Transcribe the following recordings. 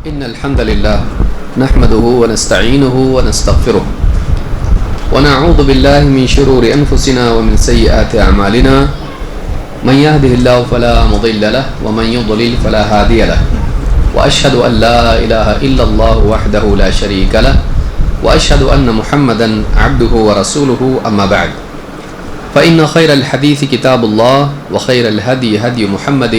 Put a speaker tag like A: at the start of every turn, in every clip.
A: إن الحمد لله نحمده ونستعينه ونستغفره ونعوذ بالله من شرور أنفسنا ومن سيئات أعمالنا من يهده الله فلا مضل له ومن يضلل فلا هادي له وأشهد أن لا إله إلا الله وحده لا شريك له وأشهد أن محمدا عبده ورسوله أما بعد فإن خير الحديث كتاب الله وخير الهدي هدي محمد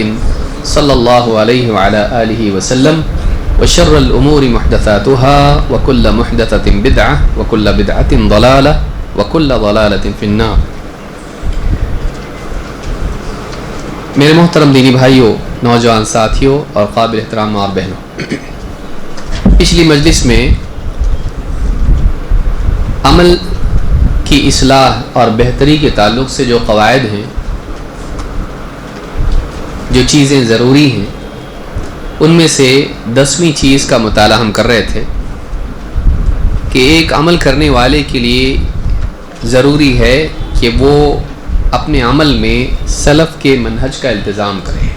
A: صلى الله عليه وعلى آله وسلم وشر الأمور محدثاتها وكل محدثة بدعة وكل بدعة ضلالة وكل ضلالة في النار. میرے محترم دینی بھائیوں، نوجوان ساتھیوں اور قابل احترام ماں اور بہنوں، پچھلی مجلس میں عمل کی اصلاح اور بہتری کے تعلق سے جو قواعد ہیں، جو چیزیں ضروری ہیں، ان میں سے 10ویں چیز کا مطالعہ ہم کر رہے تھے کہ ایک عمل کرنے والے کے لیے ضروری ہے کہ وہ اپنے عمل میں سلف کے منہج کا التزام کرے،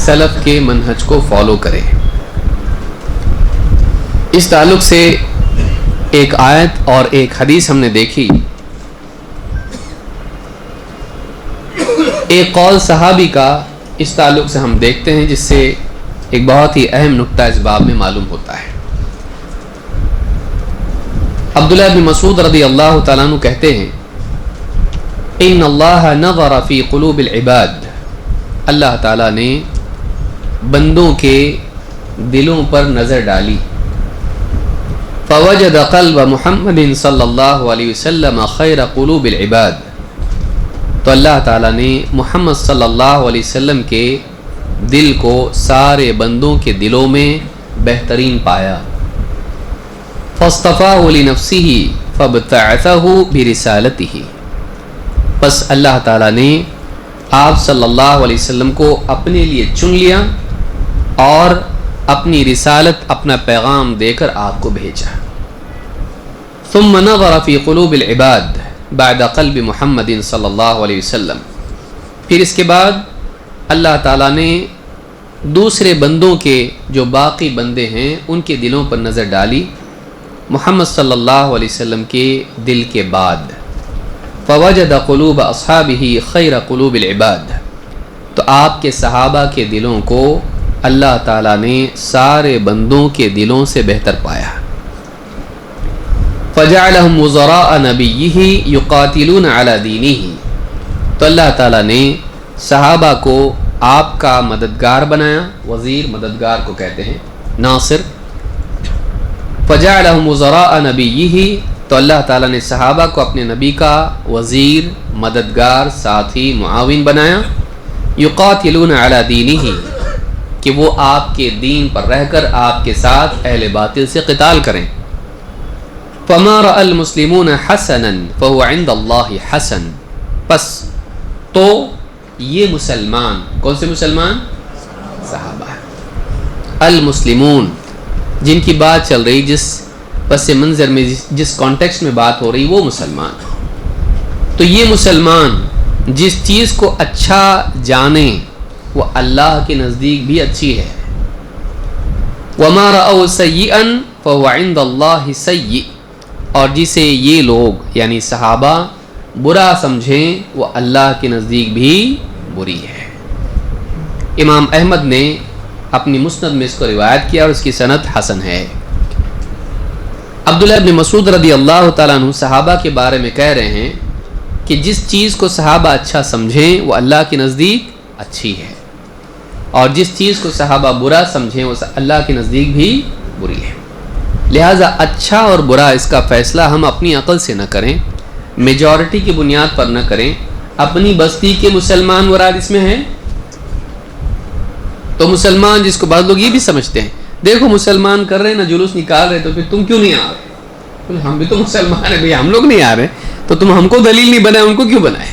A: سلف کے منہج کو فالو کرے۔ اس تعلق سے ایک آیت اور ایک حدیث ہم نے دیکھی۔ ایک قول صحابی کا اس تعلق سے ہم دیکھتے ہیں، جس سے ایک بہت ہی اہم نقطہ اس باب میں معلوم ہوتا ہے۔ عبداللہ بن مسعود رضی اللہ تعالیٰ عنہ کہتے ہیں، ان اللہ نظر فی قلوب العباد، اللہ تعالیٰ نے بندوں کے دلوں پر نظر ڈالی، فوجد قلب محمد صلی اللہ علیہ وسلم خیر قلوب العباد، تو اللہ تعالیٰ نے محمد صلی اللہ علیہ وسلم کے دل کو سارے بندوں کے دلوں میں بہترین پایا۔ فاصطفاہ لنفسہ فابتعثہ برسالتہ، پس اللہ تعالیٰ نے آپ صلی اللہ علیہ وسلم کو اپنے لیے چن لیا اور اپنی رسالت، اپنا پیغام دے کر آپ کو بھیجا۔ ثم نظر فی قلوب العباد بعد قلب محمد صلی اللہ علیہ وسلم، پھر اس کے بعد اللہ تعالیٰ نے دوسرے بندوں کے جو باقی بندے ہیں ان کے دلوں پر نظر ڈالی محمد صلی اللہ علیہ وسلم کے دل کے بعد، فوجد قلوب اصحابہ خیر قلوب العباد، تو آپ کے صحابہ کے دلوں کو اللہ تعالیٰ نے سارے بندوں کے دلوں سے بہتر پایا۔ فجعلهم وزراء نبیہ یقاتلون علی دینہ، تو اللہ تعالیٰ نے صحابہ کو آپ کا مددگار بنایا، وزیر مددگار کو کہتے ہیں، ناصر۔ فجعلهم وزراء نبیہ، تو اللہ تعالیٰ نے صحابہ کو اپنے نبی کا وزیر، مددگار، ساتھی، معاون بنایا، یقاتلون علی دینہ، کہ وہ آپ کے دین پر رہ کر آپ کے ساتھ اہل باطل سے قتال کریں۔ فما رأى المسلمون حسنا فهو عند اللہ حسن، پس تو یہ مسلمان، کون سے مسلمان؟ صحابہ، المسلمون، جن کی بات چل رہی، جس پس منظر میں، جس کانٹیکسٹ میں بات ہو رہی، وہ مسلمان، تو یہ مسلمان جس چیز کو اچھا جانے وہ اللہ کے نزدیک بھی اچھی ہے۔ وما رأوا سیئا فهو عند اللہ سیئ، اور جسے یہ لوگ یعنی صحابہ برا سمجھیں وہ اللہ کے نزدیک بھی بری ہے۔ امام احمد نے اپنی مسند میں اس کو روایت کیا اور اس کی سند حسن ہے۔ عبداللہ بن مسعود رضی اللہ تعالیٰ عنہ صحابہ کے بارے میں کہہ رہے ہیں کہ جس چیز کو صحابہ اچھا سمجھیں وہ اللہ کے نزدیک اچھی ہے، اور جس چیز کو صحابہ برا سمجھیں وہ اللہ کے نزدیک بھی بری ہے۔ لہٰذا اچھا اور برا اس کا فیصلہ ہم اپنی عقل سے نہ کریں، میجورٹی کی بنیاد پر نہ کریں، اپنی بستی کے مسلمان مراد اس میں ہیں، تو مسلمان جس کو بعض لوگ یہ بھی سمجھتے ہیں، دیکھو مسلمان کر رہے ہیں نا، جلوس نکال رہے، تو پھر تم کیوں نہیں آ رہے؟ ہم بھی تو مسلمان ہیں بھئی، ہم لوگ نہیں آ رہے تو تم ہم کو دلیل نہیں بنائے، ان کو کیوں بنائے؟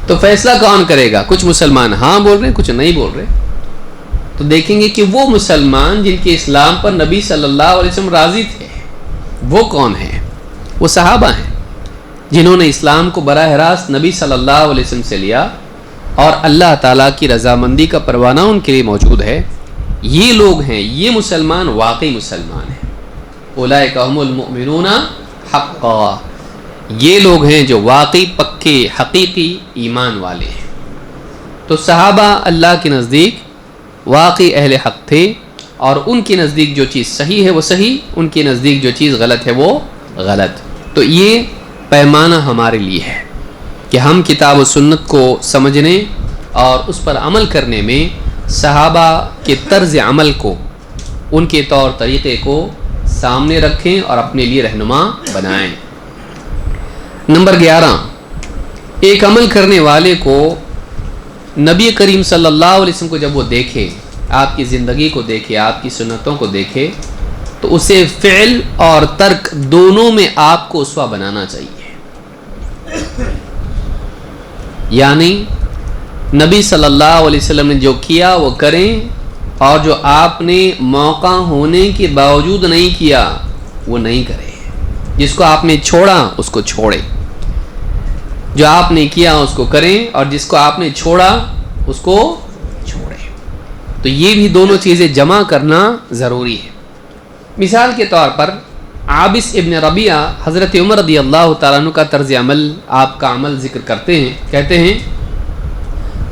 A: تو فیصلہ کون کرے گا؟ کچھ مسلمان ہاں بول رہے ہیں، کچھ نہیں بول رہے، تو دیکھیں گے کہ وہ مسلمان جن کے اسلام پر نبی صلی اللہ علیہ وسلم راضی تھے وہ کون ہیں؟ وہ صحابہ ہیں، جنہوں نے اسلام کو براہ راست نبی صلی اللہ علیہ وسلم سے لیا اور اللہ تعالیٰ کی رضامندی کا پروانہ ان کے لیے موجود ہے۔ یہ لوگ ہیں، یہ مسلمان واقعی مسلمان ہیں. اولئک هم المؤمنون حقا، یہ لوگ ہیں جو واقعی پکے حقیقی ایمان والے ہیں. تو صحابہ اللہ کے نزدیک واقعی اہل حق تھے، اور ان کے نزدیک جو چیز صحیح ہے وہ صحیح، ان کے نزدیک جو چیز غلط ہے وہ غلط. تو یہ پیمانہ ہمارے لیے ہے کہ ہم کتاب و سنت کو سمجھنے اور اس پر عمل کرنے میں صحابہ کے طرز عمل کو، ان کے طور طریقے کو سامنے رکھیں اور اپنے لیے رہنما بنائیں. نمبر 11، ایک عمل کرنے والے کو نبی کریم صلی اللہ علیہ وسلم کو جب وہ دیکھے، آپ کی زندگی کو دیکھے، آپ کی سنتوں کو دیکھے، تو اسے فعل اور ترک دونوں میں آپ کو اسوہ بنانا چاہیے. یعنی نبی صلی اللہ علیہ وسلم نے جو کیا وہ کریں، اور جو آپ نے موقع ہونے کے باوجود نہیں کیا وہ نہیں کریں. جس کو آپ نے چھوڑا اس کو چھوڑیں، جو آپ نے کیا اس کو کریں، اور جس کو آپ نے چھوڑا اس کو چھوڑیں. تو یہ بھی دونوں چیزیں جمع کرنا ضروری ہے. مثال کے طور پر عابس ابن ربیعہ حضرت عمر رضی اللہ تعالیٰ عنہ کا طرز عمل، آپ کا عمل ذکر کرتے ہیں. کہتے ہیں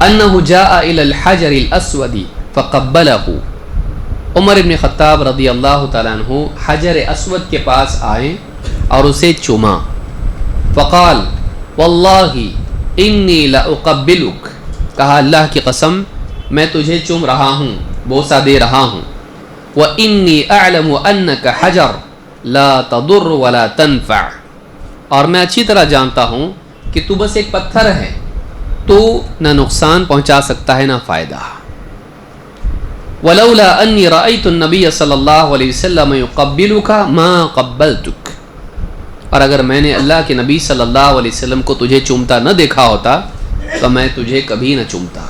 A: انہ جاء الی الحجر الاسود فقبلہ. عمر ابن خطاب رضی اللہ تعالیٰ عنہ حجر اسود کے پاس آئے اور اسے چوما. فقال واللہ انی لاقبلک، کہا اللہ کی قسم میں تجھے چوم رہا ہوں، بوسہ دے رہا ہوں. وانی اعلم انک حجر لا تضر ولا تنفع، اور میں اچھی طرح جانتا ہوں کہ تو بس ایک پتھر ہے، تو نہ نقصان پہنچا سکتا ہے نہ فائدہ. ولولا انی رأیت النبی صلی اللہ علیہ وسلم یقبلک ما قبلتک، اور اگر میں نے اللہ کے نبی صلی اللہ علیہ وسلم کو تجھے چومتا نہ دیکھا ہوتا تو میں تجھے کبھی نہ چومتا.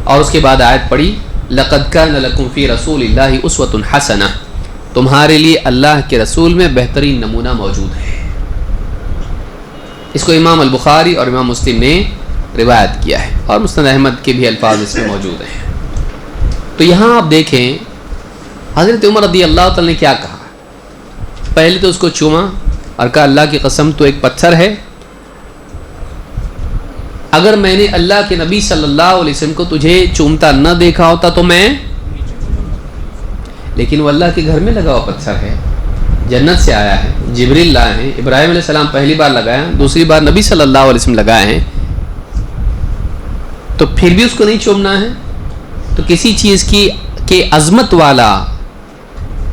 A: اور اس کے بعد آیت پڑھی لقد کان لکم فی رسول اللہ اسوۃ حسنہ، تمہارے لیے اللہ کے رسول میں بہترین نمونہ موجود ہے. اس کو امام البخاری اور امام مسلم نے روایت کیا ہے، اور مسند احمد کے بھی الفاظ اس میں موجود ہیں. تو یہاں آپ دیکھیں حضرت عمر رضی اللہ تعالیٰ نے کیا کہا. پہلے تو اس کو چوما اور کہا اللہ کی قسم تو ایک پتھر ہے، اگر میں نے اللہ کے نبی صلی اللہ علیہ وسلم کو تجھے چومتا نہ دیکھا ہوتا تو میں، لیکن وہ اللہ کے گھر میں لگا ہوا پتھر ہے، جنت سے آیا ہے، جبریل لائے ہیں، ابراہیم علیہ السلام پہلی بار لگایا، دوسری بار نبی صلی اللہ علیہ وسلم لگائے ہیں، تو پھر بھی اس کو نہیں چومنا ہے. تو کسی چیز کی کہ عظمت والا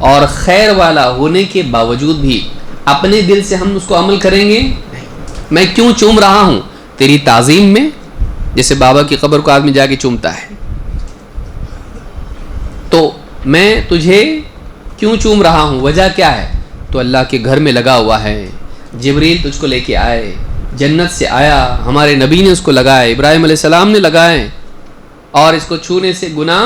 A: اور خیر والا ہونے کے باوجود بھی اپنے دل سے ہم اس کو عمل کریں گے. میں کیوں چوم رہا ہوں؟ تیری تعظیم میں، جیسے بابا کی قبر کو آدمی جا کے چومتا ہے. تو میں تجھے کیوں چوم رہا ہوں؟ وجہ کیا ہے؟ تو اللہ کے گھر میں لگا ہوا ہے، جبریل تجھ کو لے کے آئے، جنت سے آیا، ہمارے نبی نے اس کو لگائے، ابراہیم علیہ السلام نے لگائے، اور اس کو چھونے سے گناہ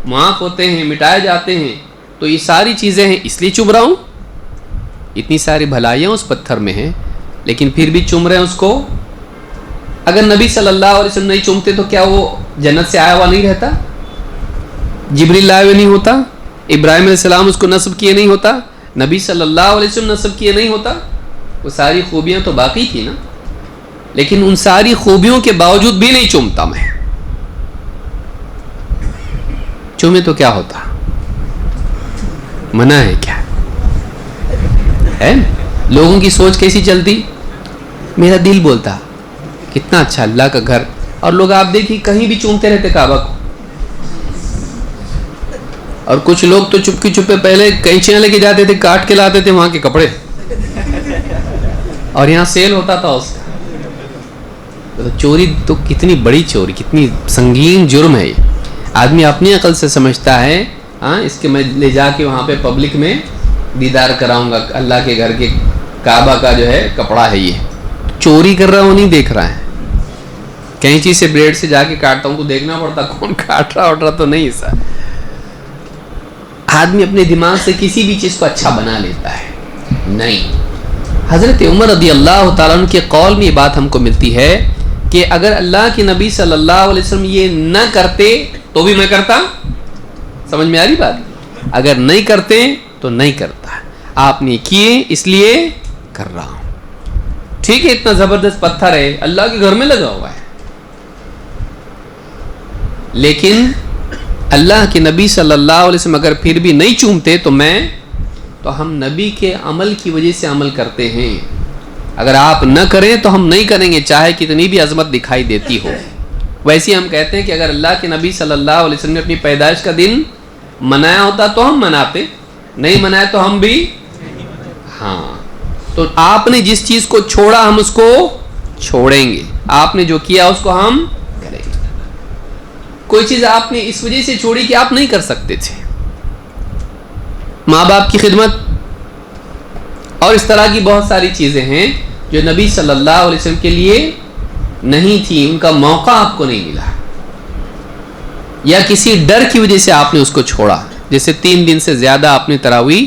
A: معاف ہوتے ہیں، مٹائے جاتے ہیں. تو یہ ساری چیزیں ہیں، اس لیے چوم رہا ہوں. اتنی ساری بھلائیاں اس پتھر میں ہیں، لیکن پھر بھی چوم رہے ہیں اس کو. اگر نبی صلی اللہ علیہ وسلم نہیں چومتے تو کیا وہ جنت سے آیا ہوا نہیں رہتا؟ جبریل لائے ہوئے نہیں ہوتا؟ ابراہیم علیہ السلام اس کو نصب کیے نہیں ہوتا؟ نبی صلی اللہ علیہ وسلم نصب کیے نہیں ہوتا؟ وہ ساری خوبیاں تو باقی تھی نا. لیکن ان ساری خوبیوں کے باوجود بھی نہیں چومتا میں. چومے تو کیا ہوتا؟ منع ہے کیا ہے؟ لوگوں کی سوچ کیسی چلتی؟ میرا دل بولتا کتنا اچھا اللہ کا گھر، اور لوگ آپ دیکھیے کہیں بھی چومتے رہتے کعبہ کو. اور کچھ لوگ تو چپکی چپے پہلے کینچیاں لے کے جاتے تھے، کاٹ کے لاتے تھے وہاں کے کپڑے، اور یہاں سیل ہوتا تھا اس کا. چوری تو کتنی بڑی چوری، کتنی سنگین جرم ہے. یہ آدمی اپنی عقل سے سمجھتا ہے ہاں اس کے میں لے جا کے وہاں پہ پبلک میں دیدار کراؤں گا، اللہ کے گھر کے کعبہ کا جو ہے کپڑا ہے. یہ چوری کر رہا ہوں نہیں دیکھ رہا ہے. کینچی سے بلیڈ سے جا کے کاٹتا ہوں تو دیکھنا پڑتا کون کاٹ رہا اٹھ رہا تو نہیں. ایسا آدمی اپنے دماغ سے کسی بھی چیز کو اچھا بنا لیتا ہے نہیں. حضرت عمر رضی اللہ تعالیٰ عنہ کے قول میں یہ بات ہم کو ملتی ہے کہ اگر اللہ کے نبی صلی اللہ علیہ وسلم یہ نہ کرتے تو بھی میں کرتا سمجھ میں آ رہی بات؟ اگر نہیں کرتے تو نہیں کرتا، آپ نے کیے اس لیے کر رہا ہوں. ٹھیک ہے، اتنا زبردست پتھر ہے، اللہ کے گھر میں لگا ہوا ہے، لیکن اللہ کے نبی صلی اللہ علیہ وسلم اگر پھر بھی نہیں چومتے تو ہم نبی کے عمل کی وجہ سے عمل کرتے ہیں. اگر آپ نہ کریں تو ہم نہیں کریں گے، چاہے کتنی بھی عظمت دکھائی دیتی ہو. ویسے ہم کہتے ہیں کہ اگر اللہ کے نبی صلی اللہ علیہ وسلم نے اپنی پیدائش کا دن منایا ہوتا تو ہم مناتے، نہیں منایا تو ہم بھی. ہاں، تو آپ نے جس چیز کو چھوڑا ہم اس کو چھوڑیں گے، آپ نے جو کیا اس کو ہم کریں گے. کوئی چیز آپ نے اس وجہ سے چھوڑی کہ آپ نہیں کر سکتے تھے، ماں باپ کی خدمت اور اس طرح کی بہت ساری چیزیں ہیں جو نبی صلی اللہ علیہ وسلم کے لیے نہیں تھی، ان کا موقع آپ کو نہیں ملا، یا کسی ڈر کی وجہ سے آپ نے اس کو چھوڑا. جیسے 3 دن سے زیادہ آپ نے تراویح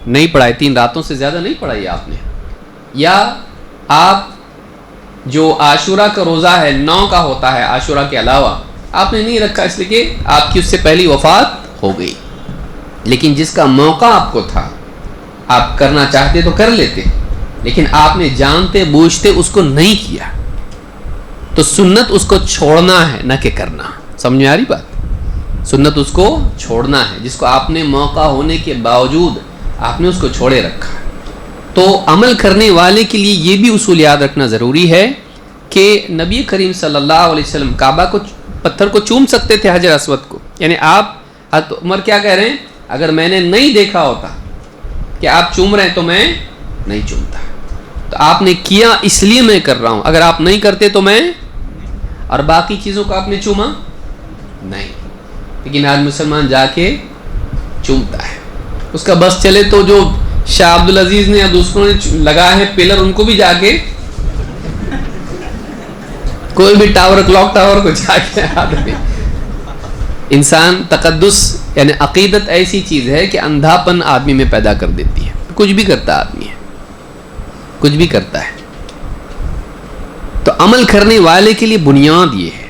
A: نہیں پڑھائی، 3 راتوں سے زیادہ نہیں پڑھائی آپ نے، یا آپ جو عاشورہ کا روزہ ہے 9 کا ہوتا ہے عاشورہ کے علاوہ، آپ نے نہیں رکھا اس لیے کہ آپ کی اس سے پہلی وفات ہو گئی. لیکن جس کا موقع آپ کو تھا، آپ کرنا چاہتے تو کر لیتے، لیکن آپ نے جانتے بوجھتے اس کو نہیں کیا، تو سنت اس کو چھوڑنا ہے نہ کہ کرنا. سمجھ میں آ رہی بات؟ سنت اس کو چھوڑنا ہے، جس کو آپ نے موقع ہونے کے باوجود آپ نے اس کو چھوڑے رکھا. تو عمل کرنے والے کے لیے یہ بھی اصول یاد رکھنا ضروری ہے کہ نبی کریم صلی اللہ علیہ وسلم کعبہ کو پتھر کو چوم سکتے تھے، حجر اسود کو. یعنی آپ حضرت عمر کیا کہہ رہے ہیں، اگر میں نے نہیں دیکھا ہوتا کہ آپ چوم رہے ہیں تو میں نہیں چومتا. تو آپ نے کیا اس لیے میں کر رہا ہوں، اگر آپ نہیں کرتے تو میں، اور باقی چیزوں کو آپ نے چوما نہیں. لیکن آج مسلمان جا کے چومتا ہے، اس کا بس چلے تو جو شاہ عبدالعزیز نے یا دوسروں نے لگا ہے پلر، ان کو بھی جا کے، کوئی بھی ٹاور، کلاک ٹاور کو جا کے آدمی. انسان تقدس یعنی عقیدت ایسی چیز ہے کہ اندھاپن آدمی میں پیدا کر دیتی ہے. کچھ بھی کرتا آدمی ہے، کچھ بھی کرتا ہے. تو عمل کرنے والے کے لیے بنیاد یہ ہے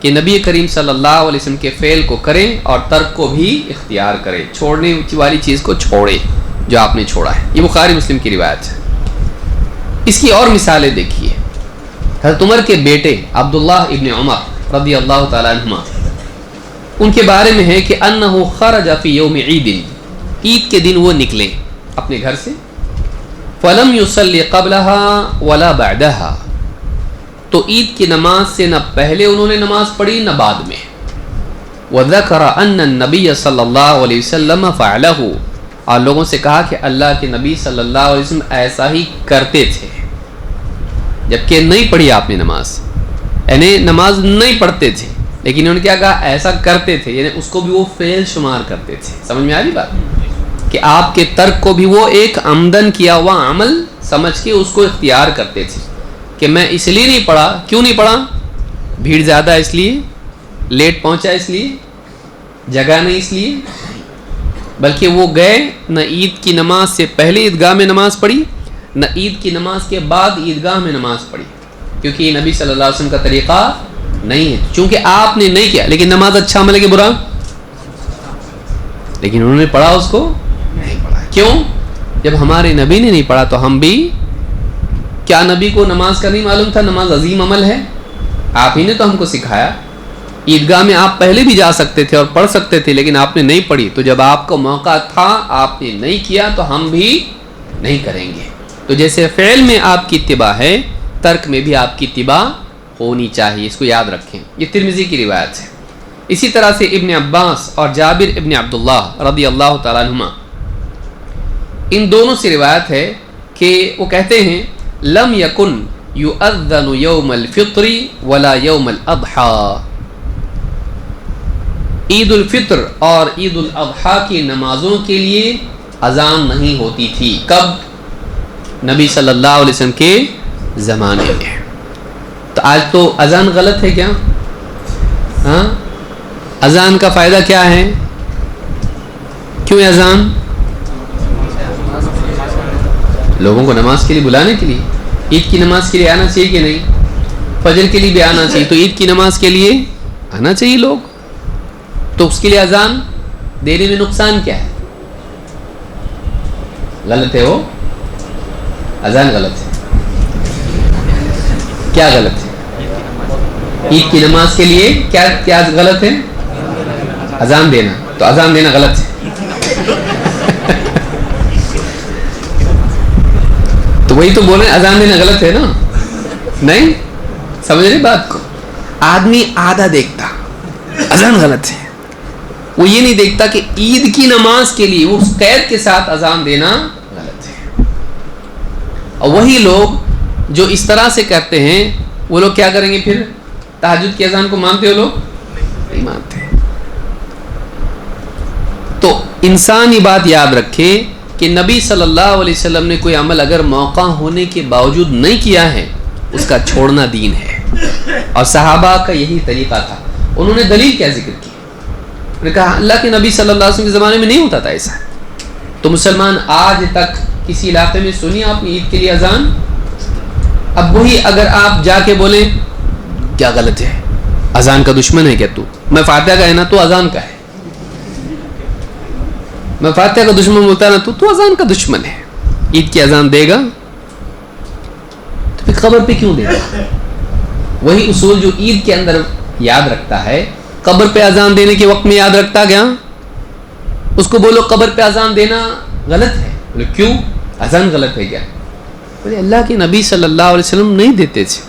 A: کہ نبی کریم صلی اللہ علیہ وسلم کے فعل کو کریں اور ترک کو بھی اختیار کریں، چھوڑنے والی چیز کو چھوڑے جو آپ نے چھوڑا ہے. یہ بخاری مسلم کی روایت ہے. اس کی اور مثالیں دیکھیے. حضرت عمر کے بیٹے عبداللہ ابن عمر رضی اللہ تعالیٰ عنہما، ان کے بارے میں ہے کہ انہ خرج فی یوم عید، عید کے دن وہ نکلے اپنے گھر سے، فلم یصلی قبلها ولا بعدها، تو عید کی نماز سے نہ پہلے انہوں نے نماز پڑھی نہ بعد میں. وذکر ان النبی صلی اللہ علیہ وسلم فعلہ، اور لوگوں سے کہا کہ اللہ کے نبی صلی اللہ علیہ وسلم ایسا ہی کرتے تھے، جبکہ نہیں پڑھی آپ نے نماز، یعنی نماز نہیں پڑھتے تھے، لیکن انہوں نے کیا کہا، ایسا کرتے تھے، یعنی اس کو بھی وہ فعل شمار کرتے تھے. سمجھ میں آ رہی بات؟ کہ آپ کے ترک کو بھی وہ ایک عمدن کیا ہوا عمل سمجھ کے اس کو اختیار کرتے تھے کہ میں اس لیے نہیں پڑھا. کیوں نہیں پڑھا؟ بھیڑ زیادہ اس لیے، لیٹ پہنچا اس لیے، جگہ نہیں اس لیے، بلکہ وہ گئے نہ عید کی نماز سے پہلے عیدگاہ میں نماز پڑھی، نہ عید کی نماز کے بعد عیدگاہ میں نماز پڑھی، کیونکہ یہ نبی صلی اللہ علیہ وسلم کا طریقہ نہیں ہے. چونکہ آپ نے نہیں کیا. لیکن نماز اچھا عمل ہے کہ برا؟ لیکن انہوں نے پڑھا اس کو نہیں پڑھا. کیوں؟ جب ہمارے نبی نے نہیں پڑھا تو ہم بھی، کیا نبی کو نماز کا نہیں معلوم تھا نماز عظیم عمل ہے؟ آپ ہی نے تو ہم کو سکھایا. عیدگاہ میں آپ پہلے بھی جا سکتے تھے اور پڑھ سکتے تھے، لیکن آپ نے نہیں پڑھی. تو جب آپ کو موقع تھا آپ نے نہیں کیا تو ہم بھی نہیں کریں گے. تو جیسے فعل میں آپ کی اتباع ہے، ترک میں بھی آپ کی اتباع ہونی چاہیے. اس کو یاد رکھیں. یہ ترمذی کی روایت ہے. اسی طرح سے ابن عباس اور جابر ابن عبداللہ رضی اللہ تعالیٰ عنہما، ان دونوں سے روایت ہے کہ وہ کہتے ہیں لم یکن یؤذن یوم الفطر ولا یوم الاضحیٰ، عید الفطر اور عید الاضحیٰ کی نمازوں کے لیے اذان نہیں ہوتی تھی. کب؟ نبی صلی اللہ علیہ وسلم کے زمانے میں. تو آج تو اذان غلط ہے کیا؟ ہاں، اذان کا فائدہ کیا ہے؟ کیوں اذان؟ لوگوں کو نماز کے لیے بلانے کے لیے. عید کی نماز کے لیے آنا چاہیے کہ نہیں؟ فجر کے لیے بھی آنا چاہیے. تو عید کی نماز کے لیے آنا چاہیے لوگ، تو اس کے لیے اذان دینے میں نقصان کیا ہے؟ غلط ہے وہ اذان غلط ہے. کیا غلط ہے؟ عید کی نماز کے لیے کیا غلط ہے؟ اذان دینا. تو اذان دینا غلط ہے. تو وہی تو بول رہے ہیں اذان دینا غلط ہے نا. نہیں سمجھ رہے بات کو؟ آدمی آدھا دیکھتا اذان غلط ہے, وہ یہ نہیں دیکھتا کہ عید کی نماز کے لیے اس قید کے ساتھ اذان دینا غلط ہے. اور وہی لوگ جو اس طرح سے کرتے ہیں وہ لوگ کیا کریں گے پھر؟ تہجد کی اذان کو مانتے ہو لوگ؟ نہیں مانتے. تو انسان یہ بات یاد رکھے کہ نبی صلی اللہ علیہ وسلم نے کوئی عمل اگر موقع ہونے کے باوجود نہیں کیا ہے, اس کا چھوڑنا دین ہے. اور صحابہ کا یہی طریقہ تھا. انہوں نے دلیل کیا ذکر کی؟ انہوں نے کہا اللہ کے نبی صلی اللہ علیہ وسلم کے زمانے میں نہیں ہوتا تھا ایسا. تو مسلمان آج تک کسی علاقے میں سنی آپ نے عید کے لیے اذان؟ اب وہی اگر آپ جا کے بولیں کیا غلط ہے, اذان کا دشمن ہے کیا تو؟ میں فاتحہ کا ہے نا, تو اذان کا ہے. میں فاتحہ کا دشمن بولتا ہے نا, تو اذان کا دشمن ہے. عید کی اذان دے گا تو پھر قبر پہ کیوں دے گا؟ وہی اصول جو عید کے اندر یاد رکھتا ہے, قبر پہ اذان دینے کے وقت میں یاد رکھتا گیا. اس کو بولو قبر پہ اذان دینا غلط ہے. بولے کیوں؟ اذان غلط ہے کیا؟ بولے اللہ کے نبی صلی اللہ علیہ وسلم نہیں دیتے تھے.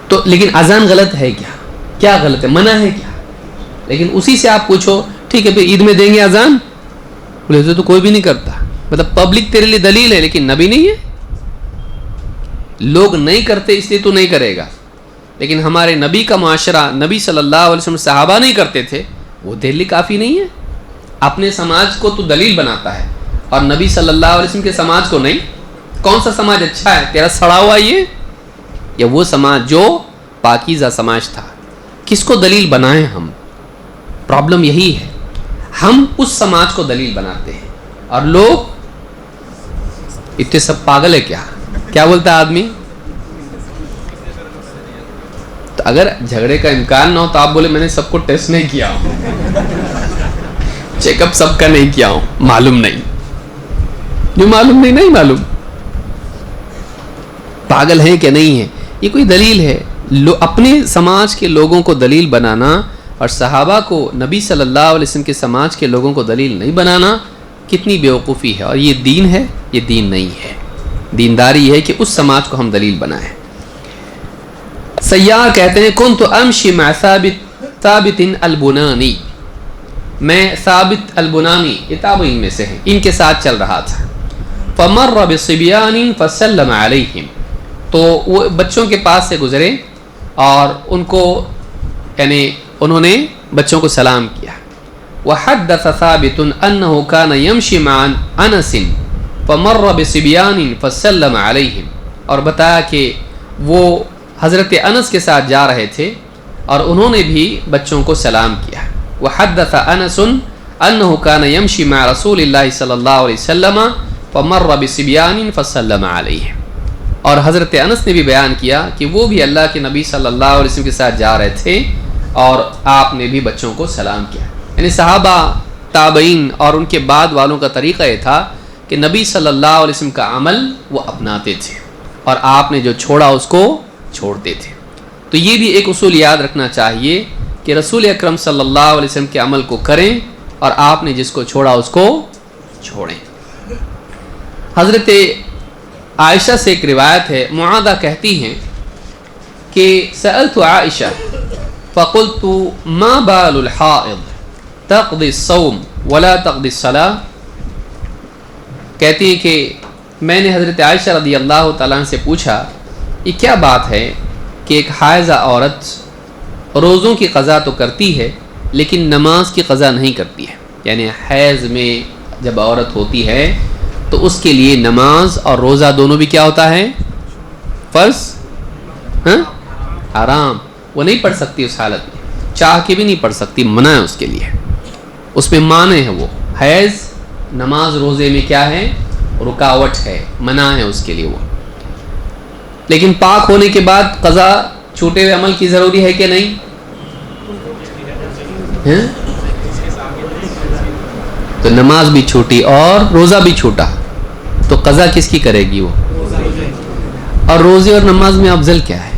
A: تو لیکن اذان غلط ہے کیا؟ کیا غلط ہے؟ منع ہے کیا؟ لیکن اسی سے آپ پوچھو ٹھیک ہے پھر عید میں دیں گے اذان؟ بولے تو کوئی بھی نہیں کرتا. مطلب پبلک تیرے لیے دلیل ہے لیکن نبی نہیں ہے. لوگ نہیں کرتے اس لیے تو نہیں کرے گا, لیکن ہمارے نبی کا معاشرہ, نبی صلی اللہ علیہ وسلم صحابہ نہیں کرتے تھے, وہ دلیل کافی نہیں ہے. اپنے سماج کو تو دلیل بناتا ہے اور نبی صلی اللہ علیہ وسلم کے سماج کو نہیں. کون سا سماج اچھا ہے, تیرا سڑا ہوا یہ یا وہ سماج جو پاکیزہ سماج تھا؟ کس کو دلیل بنائیں ہم؟ پرابلم یہی ہے, ہم اس سماج کو دلیل بناتے ہیں اور لوگ اتنے سب پاگل ہے کیا؟ کیا بولتا ہے آدمی؟ تو اگر جھگڑے کا امکان نہ ہو تو آپ بولے میں نے سب کو ٹیسٹ نہیں کیا ہوں, چیک اپ سب کا نہیں کیا ہوں, معلوم نہیں. جو معلوم نہیں معلوم. پاگل ہیں کہ نہیں ہے؟ یہ کوئی دلیل ہے؟ اپنے سماج کے لوگوں کو دلیل بنانا اور صحابہ کو نبی صلی اللہ علیہ وسلم کے سماج کے لوگوں کو دلیل نہیں بنانا کتنی بیوقوفی ہے. اور یہ دین ہے؟ یہ دین نہیں ہے. دینداری ہے کہ اس سماج کو ہم دلیل بنائیں. سیار کہتے ہیں کنت امشی مع ثابت البنانی, میں ثابت البنانی یہ تابعین میں سے ہیں, ان کے ساتھ چل رہا تھا. فمر بصبیان فسلم علیہم, تو وہ بچوں کے پاس سے گزرے اور ان کو یعنی انہوں نے بچوں کو سلام کیا. وحدث ثابت انه كان يمشي مع انس فمر بصبيان فسلم عليهم, اور بتایا کہ وہ حضرت انس کے ساتھ جا رہے تھے اور انہوں نے بھی بچوں کو سلام کیا. وحدث انس انه كان يمشي مع رسول الله صلی اللہ علیہ وسلم فمر بصبيان فسلم عليهم, اور حضرت انس نے بھی بیان کیا کہ وہ بھی اللہ کے نبی صلی اللہ علیہ وسلم کے ساتھ جا رہے تھے اور آپ نے بھی بچوں کو سلام کیا. یعنی صحابہ, تابعین اور ان کے بعد والوں کا طریقہ یہ تھا کہ نبی صلی اللہ علیہ وسلم کا عمل وہ اپناتے تھے اور آپ نے جو چھوڑا اس کو چھوڑتے تھے. تو یہ بھی ایک اصول یاد رکھنا چاہیے کہ رسول اکرم صلی اللہ علیہ وسلم کے عمل کو کریں اور آپ نے جس کو چھوڑا اس کو چھوڑیں. حضرت عائشہ سے ایک روایت ہے, معاذہ کہتی ہیں کہ سألت عائشہ فقلت ما بال الحائض تقضی الصوم ولا تقضی الصلاة, کہتی ہے کہ میں نے حضرت عائشہ رضی اللہ تعالیٰ عنہ سے پوچھا یہ کیا بات ہے کہ ایک حائضہ عورت روزوں کی قضا تو کرتی ہے لیکن نماز کی قضا نہیں کرتی ہے. یعنی حیض میں جب عورت ہوتی ہے تو اس کے لیے نماز اور روزہ دونوں بھی کیا ہوتا ہے؟ فرض, حرام. وہ نہیں پڑھ سکتی اس حالت میں, چاہ کے بھی نہیں پڑھ سکتی, منع ہے اس کے لیے, اس میں مانع ہے. وہ حیض نماز روزے میں کیا ہے؟ رکاوٹ ہے, منع ہے اس کے لیے وہ. لیکن پاک ہونے کے بعد قضا چھوٹے ہوئے عمل کی ضروری ہے کہ نہیں؟ تو نماز بھی چھوٹی اور روزہ بھی چھوٹا، تو قضا کس کی کرے گی وہ؟ اور روزے اور نماز میں افضل کیا ہے؟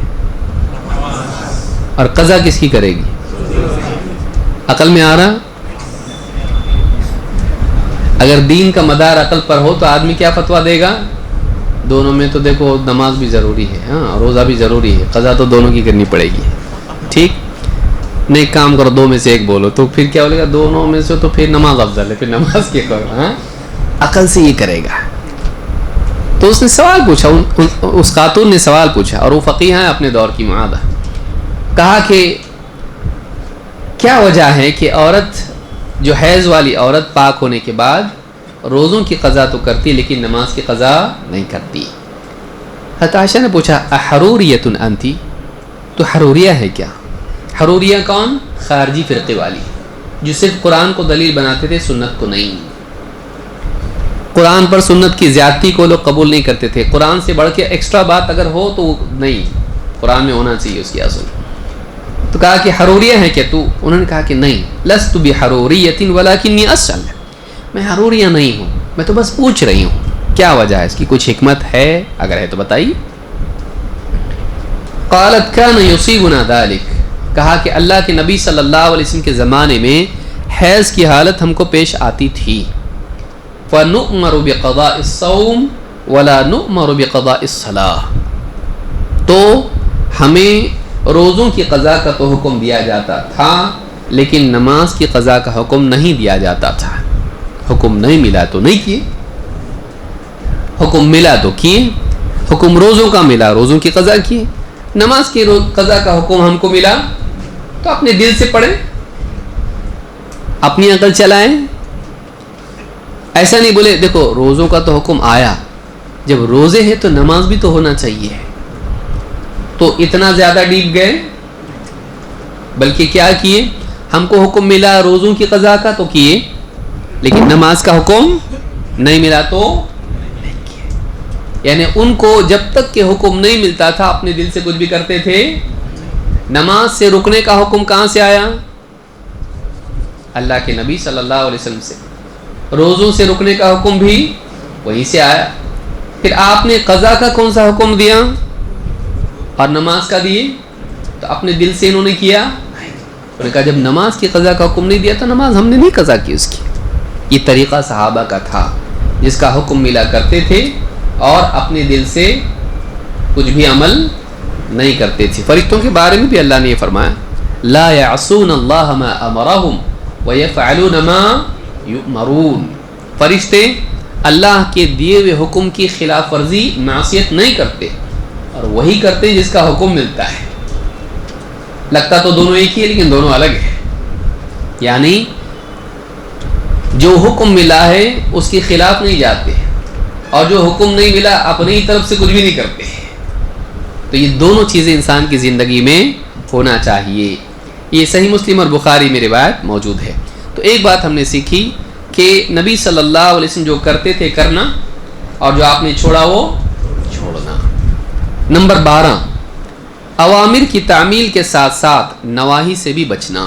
A: اور قضا کس کی کرے گی؟ عقل میں آ رہا؟ اگر دین کا مدار عقل پر ہو تو آدمی کیا فتویٰ دے گا؟ دونوں میں تو دیکھو نماز بھی ضروری ہے، ہاں روزہ بھی ضروری ہے، قضا تو دونوں کی کرنی پڑے گی، ٹھیک؟ نہیں کام کرو دو میں سے ایک بولو، تو پھر کیا بولے گا؟ دونوں میں سے تو پھر نماز افضل ہے، پھر نماز کیا کرو؟ ہاں عقل سے یہ کرے گا۔ تو اس نے سوال پوچھا، اس خاتون نے سوال پوچھا، اور وہ فقیہ ہیں اپنے دور کی معادہ، کہا کہ کیا وجہ ہے کہ عورت جو حیض والی عورت پاک ہونے کے بعد روزوں کی قضا تو کرتی لیکن نماز کی قضا نہیں کرتی؟ حضرت عائشہ نے پوچھا احروریۃ انتی، تو حروریہ ہے کیا؟ حروریہ کون؟ خارجی فرقے والی، جو صرف قرآن کو دلیل بناتے تھے، سنت کو نہیں۔ قرآن پر سنت کی زیادتی کو لوگ قبول نہیں کرتے تھے، قرآن سے بڑھ کے ایکسٹرا بات اگر ہو تو نہیں، قرآن میں ہونا چاہیے اس کی اصل۔ تو کہا کہ حروریہ ہے کیا تو؟ انہوں نے کہا کہ نہیں، لست بحروریۃ ولکنی اسأل، میں حروریہ نہیں ہوں، میں تو بس پوچھ رہی ہوں کیا وجہ ہے، اس کی کچھ حکمت ہے؟ اگر ہے تو بتائیے۔ قالت کان یصیبنا ذلک، کہا کہ اللہ کے نبی صلی اللہ علیہ وسلم کے زمانے میں حیض کی حالت ہم کو پیش آتی تھی، فنؤمر بقضاء الصوم ولا نؤمر بقضاء الصلاة، تو ہمیں روزوں کی قضا کا تو حکم دیا جاتا تھا لیکن نماز کی قضا کا حکم نہیں دیا جاتا تھا۔ حکم نہیں ملا تو نہیں کیے، حکم ملا تو کیے، حکم روزوں کا ملا روزوں کی قضا کیے، نماز کی قضا کا حکم ہم کو ملا تو اپنے دل سے پڑھیں، اپنی عقل چلائیں۔ ایسا نہیں بولے دیکھو روزوں کا تو حکم آیا، جب روزے ہیں تو نماز بھی تو ہونا چاہیے، تو اتنا زیادہ ڈیپ گئے، بلکہ کیا کیے؟ ہم کو حکم ملا روزوں کی قضا کا تو کیے، لیکن نماز کا حکم نہیں ملا تو نہیں کیے۔ یعنی ان کو جب تک کہ حکم نہیں ملتا تھا اپنے دل سے کچھ بھی کرتے تھے۔ نماز سے رکنے کا حکم کہاں سے آیا؟ اللہ کے نبی صلی اللہ علیہ وسلم سے۔ روزوں سے رکنے کا حکم بھی وہیں سے آیا۔ پھر آپ نے قضا کا کون سا حکم دیا اور نماز کا دیے؟ تو اپنے دل سے انہوں نے کیا؟ انہوں نے کہا جب نماز کی قضا کا حکم نہیں دیا تو نماز ہم نے نہیں قضا کی اس کی۔ یہ طریقہ صحابہ کا تھا، جس کا حکم ملا کرتے تھے اور اپنے دل سے کچھ بھی عمل نہیں کرتے تھے۔ فرشتوں کے بارے میں بھی اللہ نے یہ فرمایا لا یعصون اللہ ما امرہم ویفعلون ما یؤمرون، فرشتے اللہ کے دیے ہوئے حکم کی خلاف ورزی معصیت نہیں کرتے اور وہی کرتے جس کا حکم ملتا ہے۔ لگتا تو دونوں ایک ہی ہے لیکن دونوں الگ ہیں، یعنی جو حکم ملا ہے اس کے خلاف نہیں جاتے اور جو حکم نہیں ملا اپنی طرف سے کچھ بھی نہیں کرتے۔ تو یہ دونوں چیزیں انسان کی زندگی میں ہونا چاہیے۔ یہ صحیح مسلم اور بخاری میں روایت موجود ہے۔ تو ایک بات ہم نے سیکھی کہ نبی صلی اللہ علیہ وسلم جو کرتے تھے کرنا اور جو آپ نے چھوڑا وہ چھوڑنا۔ نمبر 12، اوامر کی تعمیل کے ساتھ ساتھ نواہی سے بھی بچنا۔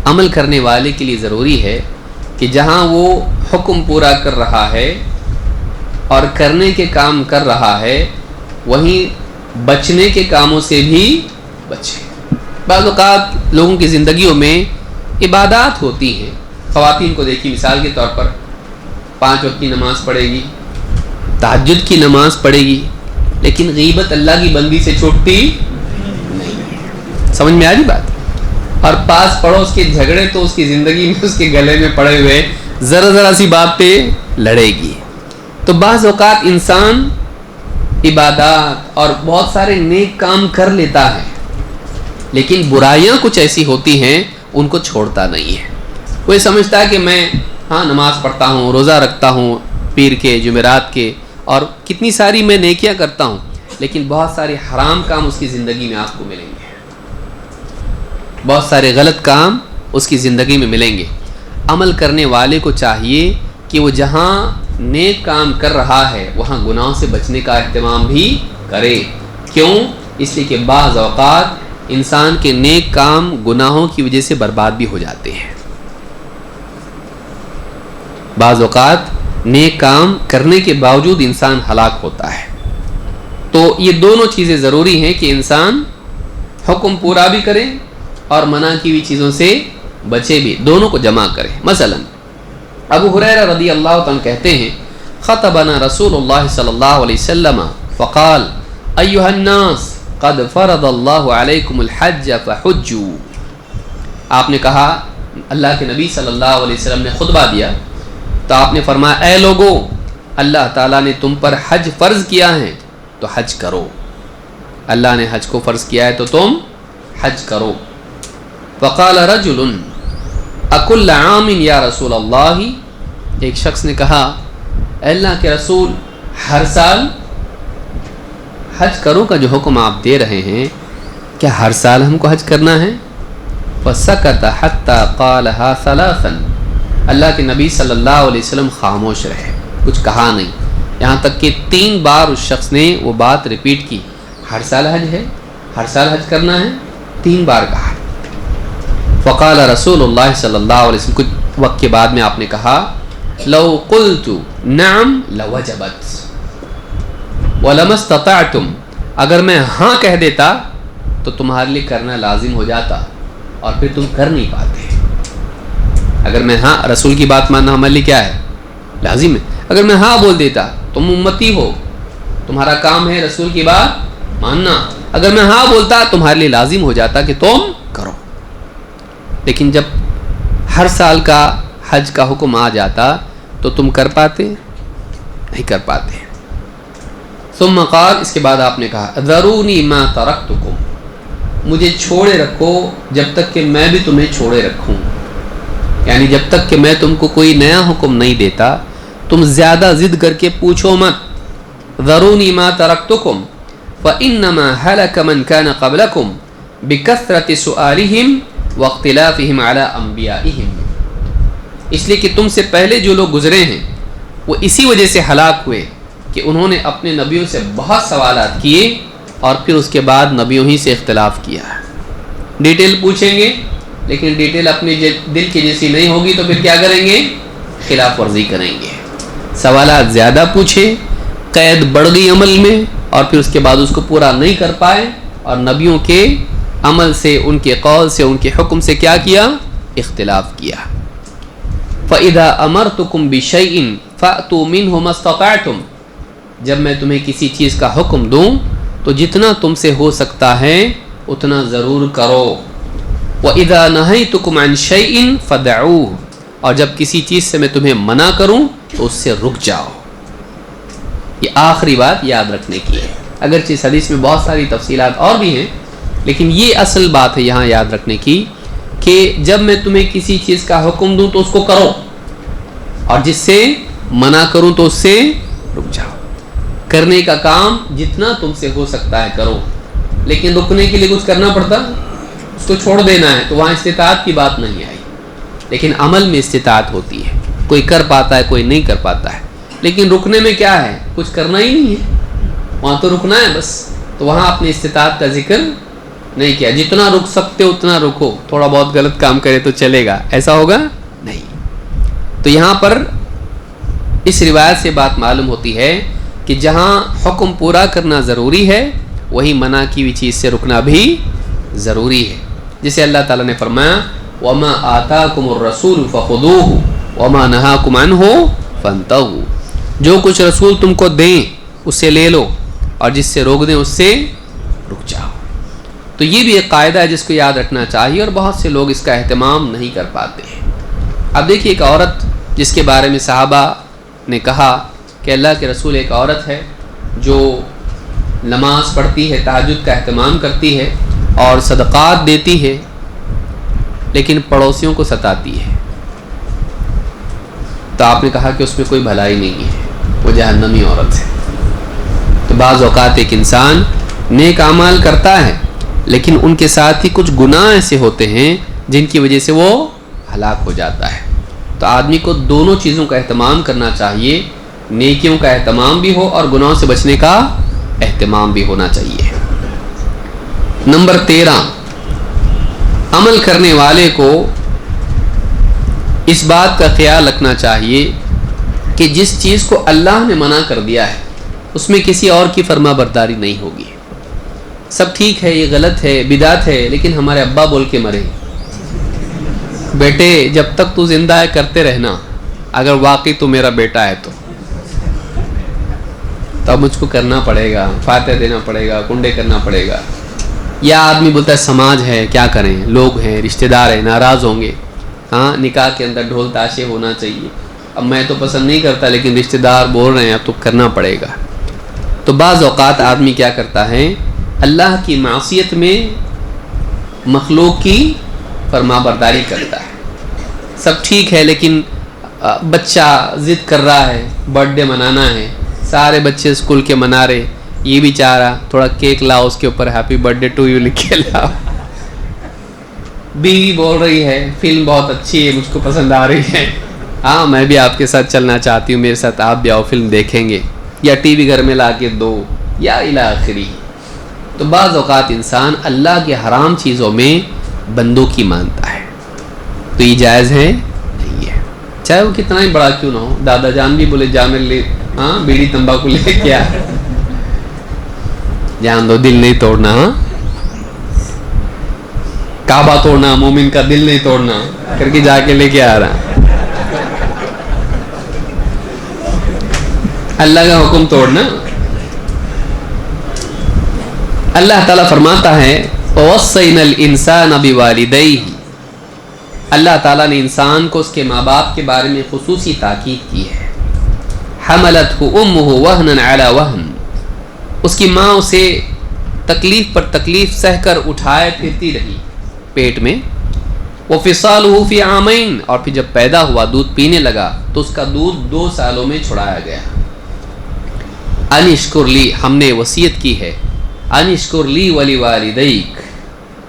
A: عمل کرنے والے کے لیے ضروری ہے کہ جہاں وہ حکم پورا کر رہا ہے اور کرنے کے کام کر رہا ہے وہیں بچنے کے کاموں سے بھی بچے۔ بعض اوقات لوگوں کی زندگیوں میں عبادات ہوتی ہیں، خواتین کو دیکھی مثال کے طور پر 5 وقت کی نماز پڑھے گی، تہجد کی نماز پڑھے گی، لیکن غیبت اللہ کی بندی سے چھوٹتی نہیں ہے۔ سمجھ میں آ رہی بات؟ اور پاس پڑوس کے جھگڑے تو اس کی زندگی میں اس کے گلے میں پڑے ہوئے ذرا ذرا سی بات پہ لڑے گی۔ تو بعض اوقات انسان عبادات اور بہت سارے نیک کام کر لیتا ہے لیکن برائیاں کچھ ایسی ہوتی ہیں ان کو چھوڑتا نہیں ہے۔ کوئی سمجھتا ہے کہ میں نماز پڑھتا ہوں، روزہ رکھتا ہوں پیر کے جمعرات کے، اور کتنی ساری میں نیکیاں کرتا ہوں، لیکن بہت سارے حرام کام اس کی زندگی میں آپ کو ملیں گے، بہت سارے غلط کام اس کی زندگی میں ملیں گے۔ عمل کرنے والے کو چاہیے کہ وہ جہاں نیک کام کر رہا ہے وہاں گناہوں سے بچنے کا اہتمام بھی کرے۔ کیوں؟ اس لیے کہ بعض اوقات انسان کے نیک کام گناہوں کی وجہ سے برباد بھی ہو جاتے ہیں۔ بعض اوقات نیک کام کرنے کے باوجود انسان ہلاک ہوتا ہے. تو یہ دونوں چیزیں ضروری ہیں کہ انسان حکم پورا بھی کرے اور منع کی ہوئی چیزوں سے بچے بھی، دونوں کو جمع کرے. مثلا ابو ہریرہ رضی اللہ عنہ کہتے ہیں خطبنا رسول اللہ صلی اللہ علیہ وسلم فقال ایھا الناس قد فرض اللہ علیکم الحج فحجوا. آپ نے کہا، اللہ کے نبی صلی اللہ علیہ وسلم نے خطبہ دیا تو آپ نے فرمایا اے لوگو، اللہ تعالیٰ نے تم پر حج فرض کیا ہے تو حج کرو. اللہ نے حج کو فرض کیا ہے تو تم حج کرو. فقال رجل اکل عام یا رسول اللہ. ایک شخص نے کہا اے اللہ کے رسول، ہر سال حج کرو کا جو حکم آپ دے رہے ہیں، کیا ہر سال ہم کو حج کرنا ہے؟ فسکت حتی قالها ثلاثا. اللہ کے نبی صلی اللہ علیہ وسلم خاموش رہے، کچھ کہا نہیں، یہاں تک کہ 3 بار اس شخص نے وہ بات ریپیٹ کی، ہر سال حج ہے، ہر سال حج کرنا ہے، 3 بار کہا. فقال رسول اللہ صلی اللہ علیہ وسلم، کچھ وقت کے بعد میں آپ نے کہا لو قلت نعم لوجبت ولما استطعتم. اگر میں ہاں کہہ دیتا تو تمہارے لیے کرنا لازم ہو جاتا اور پھر تم کر نہیں پاتے. اگر میں ہاں، رسول کی بات ماننا ہمارے لیے کیا ہے؟ لازم ہے. اگر میں ہاں بول دیتا، تم امتی ہو، تمہارا کام ہے رسول کی بات ماننا، اگر میں ہاں بولتا تمہارے لیے لازم ہو جاتا کہ تم کرو. لیکن جب ہر سال کا حج کا حکم آ جاتا تو تم کر پاتے؟ نہیں کر پاتے. ثم قال، اس کے بعد آپ نے کہا ذرونی ما ترکتکم، مجھے چھوڑے رکھو جب تک کہ میں بھی تمہیں چھوڑے رکھوں. یعنی جب تک کہ میں تم کو کوئی نیا حکم نہیں دیتا تم زیادہ ضد کر کے پوچھو مت. ذرونی ما ترکتکم فانما هلك من كان قبلكم بكثرة سؤالهم واختلافهم على انبیائهم. اس لیے کہ تم سے پہلے جو لوگ گزرے ہیں وہ اسی وجہ سے ہلاک ہوئے کہ انہوں نے اپنے نبیوں سے بہت سوالات کیے اور پھر اس کے بعد نبیوں ہی سے اختلاف کیا. ڈیٹیل پوچھیں گے لیکن ڈیٹیل اپنے دل کی جیسی نہیں ہوگی تو پھر کیا کریں گے؟ خلاف ورزی کریں گے. سوالات زیادہ پوچھے، قید بڑھ گئی عمل میں، اور پھر اس کے بعد اس کو پورا نہیں کر پائے اور نبیوں کے عمل سے، ان کے قول سے، ان کے حکم سے کیا کیا؟ اختلاف کیا. فَإِذَا أَمَرْتُكُمْ بِشَيْءٍ فَأْتُوا مِنْهُ مَا اسْتَطَعْتُمْ. جب میں تمہیں کسی چیز کا حکم دوں تو جتنا تم سے ہو سکتا ہے اتنا ضرور کرو. وَإِذَا نَهَيْتُكُمْ عَنْ شَيْءٍ فَدَعُوهُ. اور جب کسی چیز سے میں تمہیں منع کروں تو اس سے رک جاؤ. یہ آخری بات یاد رکھنے کی ہے. اگرچہ اس حدیث میں بہت ساری تفصیلات اور بھی ہیں لیکن یہ اصل بات ہے یہاں یاد رکھنے کی کہ جب میں تمہیں کسی چیز کا حکم دوں تو اس کو کرو اور جس سے منع کروں تو اس سے رک جاؤ. کرنے کا کام جتنا تم سے ہو سکتا ہے کرو، لیکن رکنے کے لیے کچھ کرنا پڑتا، اس کو چھوڑ دینا ہے تو وہاں استطاعت کی بات نہیں آئی. لیکن عمل میں استطاعت ہوتی ہے، کوئی کر پاتا ہے کوئی نہیں کر پاتا ہے. لیکن رکنے میں کیا ہے؟ کچھ کرنا ہی نہیں ہے، وہاں تو رکنا ہے بس. تو وہاں اپنی استطاعت کا ذکر نہیں کیا. جتنا رک سکتے اتنا رکو، تھوڑا بہت غلط کام کرے تو چلے گا، ایسا ہوگا نہیں. تو یہاں پر اس روایت سے بات معلوم ہوتی ہے کہ جہاں حکم پورا کرنا ضروری ہے وہی منع کی ہوئی چیز سے رکنا بھی ضروری ہے. جسے اللہ تعالیٰ نے فرمایا وَمَا آتَاكُمُ الرَّسُولُ فَخُذُوهُ وَمَا نَهَاكُمْ عَنْهُ فَانْتَهُوا. جو کچھ رسول تم کو دیں اسے لے لو اور جس سے روک دیں اس سے رک جاؤ. تو یہ بھی ایک قاعدہ ہے جس کو یاد رکھنا چاہیے اور بہت سے لوگ اس کا اہتمام نہیں کر پاتے ہیں. اب دیکھیے ایک عورت جس کے بارے میں صحابہ نے کہا کہ اللہ کے رسول ایک عورت ہے جو نماز پڑھتی ہے، تہجد کا اہتمام کرتی ہے اور صدقات دیتی ہے لیکن پڑوسیوں کو ستاتی ہے. تو آپ نے کہا کہ اس میں کوئی بھلائی نہیں ہے، وہ جہنمی عورت ہے. تو بعض اوقات ایک انسان نیک اعمال کرتا ہے لیکن ان کے ساتھ ہی کچھ گناہ ایسے ہوتے ہیں جن کی وجہ سے وہ ہلاک ہو جاتا ہے. تو آدمی کو دونوں چیزوں کا اہتمام کرنا چاہیے، نیکیوں کا اہتمام بھی ہو اور گناہوں سے بچنے کا اہتمام بھی ہونا چاہیے. نمبر 13، عمل کرنے والے کو اس بات کا خیال رکھنا چاہیے کہ جس چیز کو اللہ نے منع کر دیا ہے اس میں کسی اور کی فرما برداری نہیں ہوگی. سب ٹھیک ہے، یہ غلط ہے، بدعت ہے، لیکن ہمارے ابا بول کے مرے بیٹے جب تک تو زندہ ہے کرتے رہنا، اگر واقعی تو میرا بیٹا ہے تو اب مجھ کو کرنا پڑے گا، فاتحہ دینا پڑے گا، کنڈے کرنا پڑے گا. یا آدمی بولتا ہے سماج ہے، کیا کریں، لوگ ہیں، رشتہ دار ہیں، ناراض ہوں گے. ہاں نکاح کے اندر ڈھول تاشے ہونا چاہیے. اب میں تو پسند نہیں کرتا لیکن رشتہ دار بول رہے ہیں اب تو کرنا پڑے گا. تو بعض اوقات آدمی کیا کرتا ہے، اللہ کی معصیت میں مخلوق کی فرما برداری کرتا ہے. سب ٹھیک ہے لیکن بچہ ضد کر رہا ہے، برتھ ڈے منانا ہے، سارے بچے اسکول کے منا رہے، یہ بھی چاہ رہا تھوڑا کیک لاؤ، اس کے اوپر ہیپی برتھ ڈے ٹو یو لکھ کے لاؤ. بیوی بول رہی ہے فلم بہت اچھی ہے، مجھ کو پسند آ رہی ہے، ہاں میں بھی آپ کے ساتھ چلنا چاہتی ہوں، میرے ساتھ آپ بھی آؤ فلم دیکھیں گے، یا ٹی وی گھر میں لا کے دو، یا الی آخری. تو بعض اوقات انسان اللہ کے حرام چیزوں میں بندوں کی مانتا ہے، تو یہ جائز ہے نہیں ہے، چاہے وہ کتنا ہی بڑا کیوں نہ ہو. دادا جان بھی بولے جا میں لے، ہاں بیڑی تمباکو لے کے آ، جان دو دل نہیں توڑنا. ہاں کعبہ توڑنا مومن کا دل نہیں توڑنا کر کے جا کے لے کے آ رہا، اللہ کا حکم توڑنا. اللہ تعالیٰ فرماتا ہے وَوَصَّيْنَا الْإِنسَانَ بِوَالِدَيْهِ، اللہ تعالیٰ نے انسان کو اس کے ماں باپ کے بارے میں خصوصی تاکید کی ہے. حَمَلَتْهُ أُمُّهُ وَهْنًا عَلَى وَهْنٍ، اس کی ماں اسے تکلیف پر تکلیف سہ کر اٹھائے پھرتی رہی پیٹ میں. وَفِصَالُهُ فِي عَامَيْنِ، اور پھر جب پیدا ہوا دودھ پینے لگا تو اس کا دودھ 2 سالوں میں چھڑایا گیا. انشکر لی، ہم نے وصیت کی ہے، انشکر لی ولی والدیک،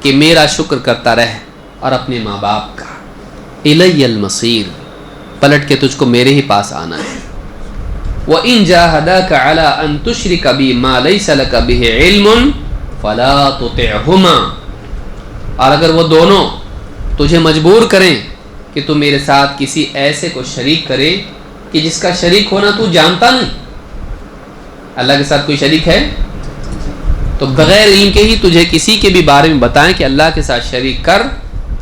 A: کہ میرا شکر کرتا رہ اور اپنے ماں باپ کا. الی المصیر، پلٹ کے تجھ کو میرے ہی پاس آنا ہے. وَإِن جَاهَدَاكَ عَلَىٰ أَن تُشْرِكَ بِي مَا لَيْسَ لَكَ بِهِ عِلْمٌ فَلَا تُطِعْهُمَا، اور اگر وہ دونوں تجھے مجبور کریں کہ تو میرے ساتھ کسی ایسے کو شریک کرے کہ جس کا شریک ہونا تو جانتا نہیں. اللہ کے ساتھ کوئی شریک ہے تو بغیر علم کے ہی تجھے کسی کے بھی بارے میں بتائیں کہ اللہ کے ساتھ شریک کر،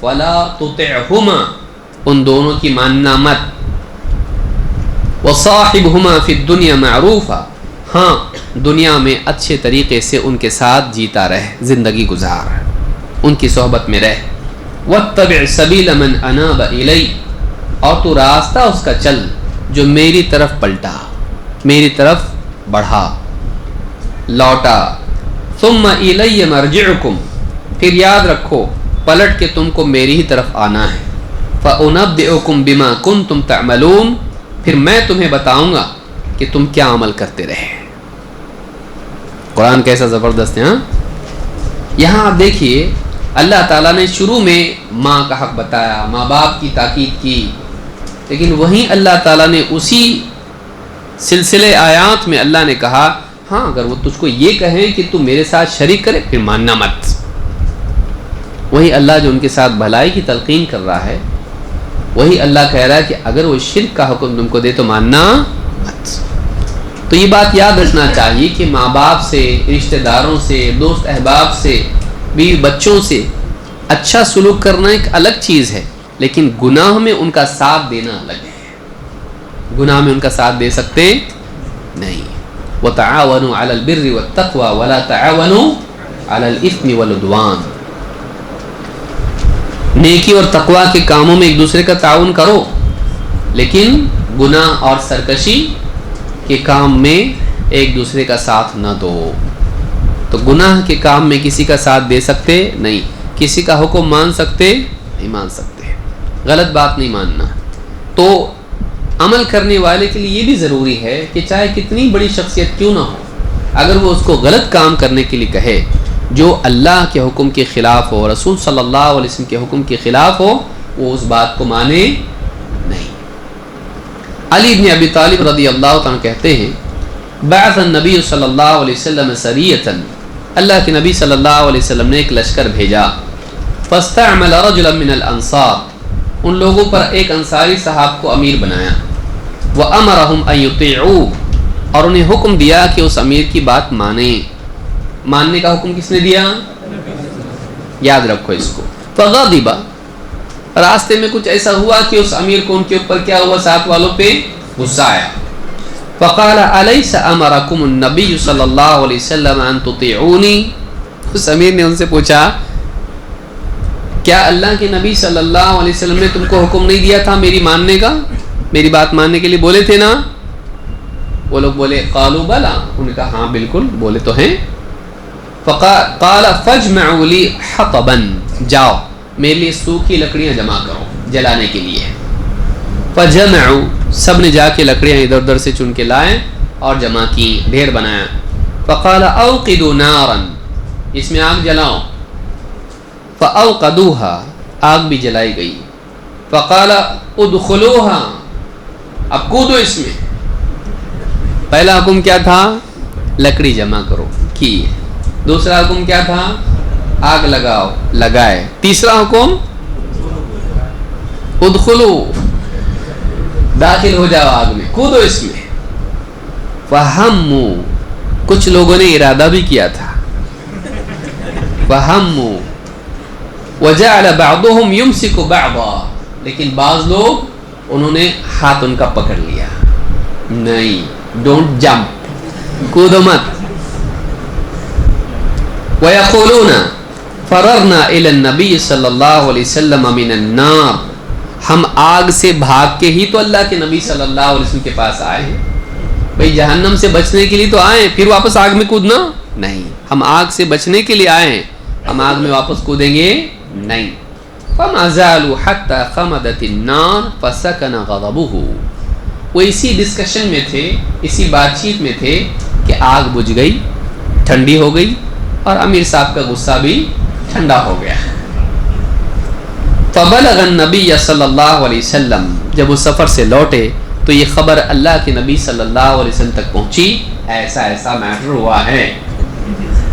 A: وَلَا تُطِعْهُمَا، ان دونوں کی ماننا مت. وَصَاحِبْهُمَا فِي الدُّنْيَا مَعْرُوفًا، ہاں دنیا میں اچھے طریقے سے ان کے ساتھ جیتا رہ، زندگی گزار، ان کی صحبت میں رہ. وَاتَّبِعْ سَبِيلَ مَنْ أَنَابَ إِلَيَّ، اور تو راستہ اس کا چل جو میری طرف پلٹا، میری طرف بڑھا، لوٹا. ثُمَّ إِلَيَّ مَرْجِعُكُمْ، پھر یاد رکھو پلٹ کے تم کو میری ہی طرف آنا ہے. فَأُنَبِّئُكُمْ بِمَا كُنْتُمْ تَعْمَلُونَ، پھر میں تمہیں بتاؤں گا کہ تم کیا عمل کرتے رہے. قرآن کیسا زبردست ہے. ہاں یہاں آپ دیکھیے اللہ تعالیٰ نے شروع میں ماں کا حق بتایا، ماں باپ کی تاکید کی، لیکن وہیں اللہ تعالیٰ نے اسی سلسلے آیات میں اللہ نے کہا ہاں اگر وہ تجھ کو یہ کہیں کہ تو میرے ساتھ شریک کرے پھر ماننا مت. وہی اللہ جو ان کے ساتھ بھلائی کی تلقین کر رہا ہے، وہی اللہ کہہ رہا ہے کہ اگر وہ شرک کا حکم تم کو دے تو ماننا مت. تو یہ بات یاد رکھنا چاہیے کہ ماں باپ سے، رشتہ داروں سے، دوست احباب سے، بیوی بچوں سے اچھا سلوک کرنا ایک الگ چیز ہے، لیکن گناہ میں ان کا ساتھ دینا الگ ہے. گناہ میں ان کا ساتھ دے سکتے نہیں. وَتَعَاوَنُوا عَلَى الْبِرِّ وَالتَّقْوَى وَلَا تَعَاوَنُوا عَلَى الْإِثْمِ وَالْعُدْوَانِ، نیکی اور تقوی کے کاموں میں ایک دوسرے کا تعاون کرو، لیکن گناہ اور سرکشی کے کام میں ایک دوسرے کا ساتھ نہ دو. تو گناہ کے کام میں کسی کا ساتھ دے سکتے نہیں، کسی کا حکم مان سکتے نہیں، مان سکتے، غلط بات نہیں ماننا. تو عمل کرنے والے کے لیے یہ بھی ضروری ہے کہ چاہے کتنی بڑی شخصیت کیوں نہ ہو، اگر وہ اس کو غلط کام کرنے کے لیے کہے جو اللہ کے حکم کے خلاف ہو، رسول صلی اللہ علیہ وسلم کے حکم کے خلاف ہو، وہ اس بات کو مانے نہیں. علی بن ابی طالب رضی اللہ عنہ کہتے ہیں بعث النبی صلی اللہ علیہ وسلم سریۃ، اللہ کے نبی صلی اللہ علیہ وسلم نے ایک لشکر بھیجا. فاستعمل رجلا من الانصار، ان لوگوں پر ایک انصاری صاحب کو امیر بنایا. وَأَمَرَهُمْ أَن يُطِيعُوهُ، اور انہیں حکم دیا کہ اس امیر کی بات مانیں. ماننے کا حکم کس نے دیا؟ یاد رکھو اس کو. فَغَضِبَ، راستے میں کچھ ایسا ہوا کہ اس امیر کو ان کے اوپر کیا ہوا؟ ساتھ والوں پہ غصہ آیا. فَقَالَ أَلَيْسَ أَمَرَكُمُ النَّبِيُّ صلی اللہ علیہ وسلم أَن تُطِيعُونِي، اس امیر نے ان سے پوچھا کیا اللہ کے نبی صلی اللہ علیہ وسلم نے تم کو حکم نہیں دیا تھا میری ماننے کا؟ میری بات ماننے کے لیے بولے تھے نا؟ وہ لوگ بولے قالوا بلا، انہوں نے کہا ہاں بالکل بولے تو ہیں. قال فاجمعوا لي حطبا، جاؤ میرے لیے سوکھی لکڑیاں جمع کرو جلانے کے لیے. فجمعوا، سب نے جا کے لکڑیاں ادھر ادھر سے چن کے لائے اور جمع کی، ڈھیر بنایا. فقال اوقدوا نارا، اس میں آگ جلاؤ. فاوقدوها، آگ بھی جلائی گئی. فقال ادخلوها، اب کودو اس میں. پہلا حکم کیا تھا؟ لکڑی جمع کرو، کی. دوسرا حکم کیا تھا؟ آگ لگاؤ، لگائے. تیسرا حکم ادخلو، داخل ہو جاؤ آگ میں، کودو اس میں. فہموا، کچھ لوگوں نے ارادہ بھی کیا تھا. فہموا وجعل بعضهم يمسك بعضا، لیکن بعض لوگ انہوں نے ہاتھ ان کا پکڑ لیا. نہیں، ڈونٹ جمپ، کودو مت. وَيَقُولُونَ فَرَرْنَا إِلَى النَّبِيِّ صلی اللہ علیہ وسلم مِنَ النَّارِ، ہم آگ سے بھاگ کے ہی تو اللہ کے نبی صلی اللہ علیہ وسلم کے پاس آئے ہیں. بھئی جہنم سے بچنے کے لیے تو آئے ہیں، پھر واپس آگ میں کودنا نہیں. ہم آگ سے بچنے کے لیے آئے ہیں، ہم آگ میں واپس کودیں گے نہیں. فَمَا زَالُوا حَتَّى خَمَدَتِ النَّارِ فَسَكَنَ غَضَبُهُ، وہ اسی ڈسکشن میں تھے، اسی بات چیت میں تھے کہ آگ بجھ گئی، ٹھنڈی ہو گئی اور امیر صاحب کا غصہ بھی ٹھنڈا ہو گیا. فبلغ النبی صلی اللہ علیہ وسلم، جب وہ سفر سے لوٹے تو یہ خبر اللہ کے نبی صلی اللہ علیہ وسلم تک پہنچی، ایسا ایسا میٹر ہوا ہے.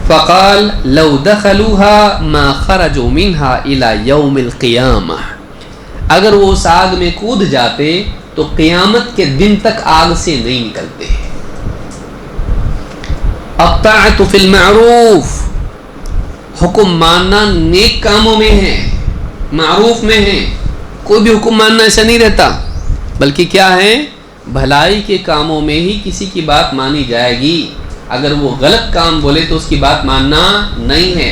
A: فقال لو دخلوها ما خرجوا منها الى يوم القیامہ، اگر وہ اس آگ میں کود جاتے تو قیامت کے دن تک آگ سے نہیں نکلتے. الطاعۃ فی المعروف، حکم ماننا نیک کاموں میں ہے، معروف میں ہے. کوئی بھی حکم ماننا ایسا نہیں رہتا، بلکہ کیا ہے؟ بھلائی کے کاموں میں ہی کسی کی بات مانی جائے گی. اگر وہ غلط کام بولے تو اس کی بات ماننا نہیں ہے،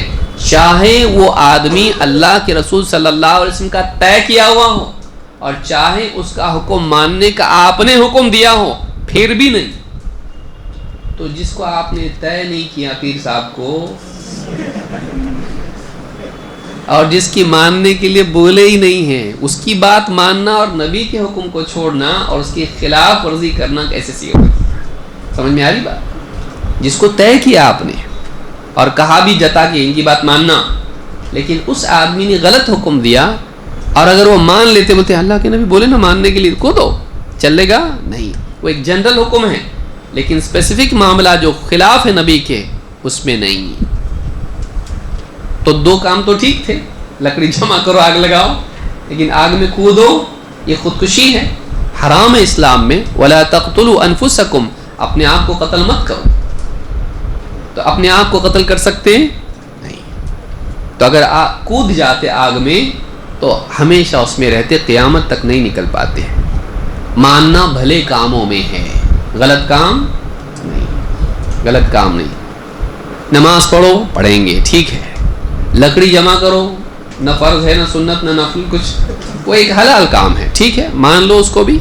A: چاہے وہ آدمی اللہ کے رسول صلی اللہ علیہ وسلم کا طے کیا ہوا ہو اور چاہے اس کا حکم ماننے کا آپ نے حکم دیا ہو، پھر بھی نہیں. تو جس کو آپ نے طے نہیں کیا پیر صاحب کو، اور جس کی ماننے کے لیے بولے ہی نہیں ہیں، اس کی بات ماننا اور نبی کے حکم کو چھوڑنا اور اس کی خلاف ورزی کرنا کیسے سی ہوگا؟ سمجھ میں آ رہی بات؟ جس کو طے کیا آپ نے اور کہا بھی جتا کہ ان کی بات ماننا، لیکن اس آدمی نے غلط حکم دیا اور اگر وہ مان لیتے، بولتے اللہ کے نبی بولے نا ماننے کے لیے، کو دو چلے گا نہیں. وہ ایک جنرل حکم ہے، لیکن اسپیسیفک معاملہ جو خلاف ہے نبی کے، اس میں نہیں. تو دو کام تو ٹھیک تھے، لکڑی جمع کرو، آگ لگاؤ، لیکن آگ میں کودو یہ خودکشی ہے، حرام ہے اسلام میں. وَلَا تَقْتُلُوا أَنفُسَكُمْ، اپنے آپ کو قتل مت کرو. تو اپنے آپ کو قتل کر سکتے نہیں. تو اگر کود جاتے آگ میں تو ہمیشہ اس میں رہتے، قیامت تک نہیں نکل پاتے. ماننا بھلے کاموں میں ہے، غلط کام نہیں، غلط کام نہیں. نماز پڑھو، پڑھیں گے ٹھیک ہے. لکڑی جمع کرو، نہ فرض ہے نہ سنت نہ نفل کچھ، وہ ایک حلال کام ہے ٹھیک ہے، مان لو اس کو بھی.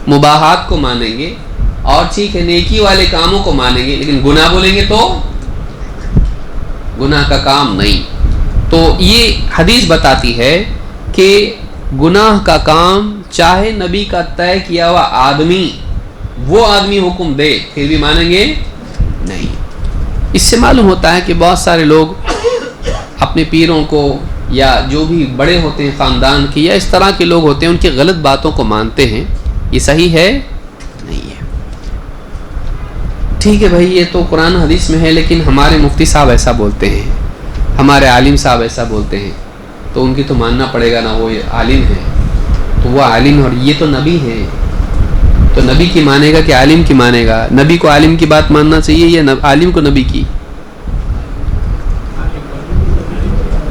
A: مباحات کو مانیں گے اور ٹھیک ہے نیکی والے کاموں کو مانیں گے، لیکن گناہ بولیں گے تو گناہ کا کام نہیں. تو یہ حدیث بتاتی ہے کہ گناہ کا کام چاہے نبی کا طے کیا ہوا آدمی، وہ آدمی حکم دے، پھر بھی مانیں گے نہیں. اس سے معلوم ہوتا ہے کہ بہت سارے لوگ اپنے پیروں کو یا جو بھی بڑے ہوتے ہیں خاندان کے یا اس طرح کے لوگ ہوتے ہیں، ان کی غلط باتوں کو مانتے ہیں. یہ صحیح ہے نہیں ہے. ٹھیک ہے بھائی، یہ تو قرآن حدیث میں ہے، لیکن ہمارے مفتی صاحب ایسا بولتے ہیں، ہمارے عالم صاحب ایسا بولتے ہیں، تو ان کی تو ماننا پڑے گا نا، وہ عالم ہے تو وہ عالم، اور یہ تو نبی ہے. تو نبی کی مانے گا کہ عالم کی مانے گا؟ نبی کو عالم کی بات ماننا چاہیے یا عالم کو نبی کی؟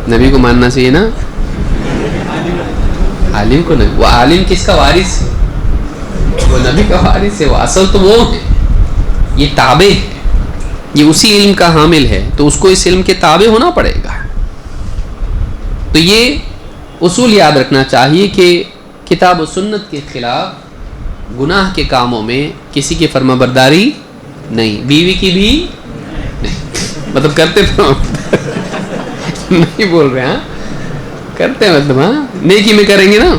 A: نبی کو ماننا چاہیے نا، عالم کو نبی. وہ عالم کس کا وارث ہے؟ وہ نبی کا وارث ہے. وہ اصل تو وہ ہے، یہ تابع ہے، یہ اسی علم کا حامل ہے، تو اس کو اس علم کے تابع ہونا پڑے گا. تو یہ اصول یاد رکھنا چاہیے کہ کتاب و سنت کے خلاف گناہ کے کاموں میں کسی کی فرما برداری نہیں، بیوی کی بھی نہیں. مطلب کرتے نہیں بول رہے، ہاں کرتے، مطلب ہاں نیکی میں کریں گے نا.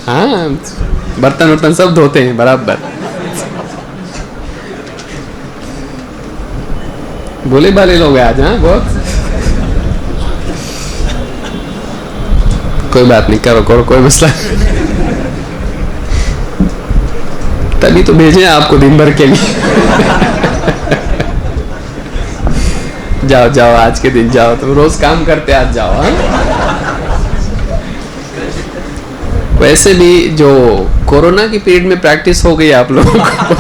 A: ہاں برتن ورتن سب دھوتے ہیں برابر. بولے بالے لوگ ہیں آج. ہاں بہت. کوئی بات نہیں، کرو کرو، کوئی مسئلہ نہیں. تبھی تو بھیجے آپ کو دن بھر کے لیے. جاؤ جاؤ آج کے دن جاؤ، تم روز کام کرتے آج جاؤ. ہاں ویسے بھی جو کورونا کی پیریڈ میں پریکٹس ہو گئی آپ لوگوں کو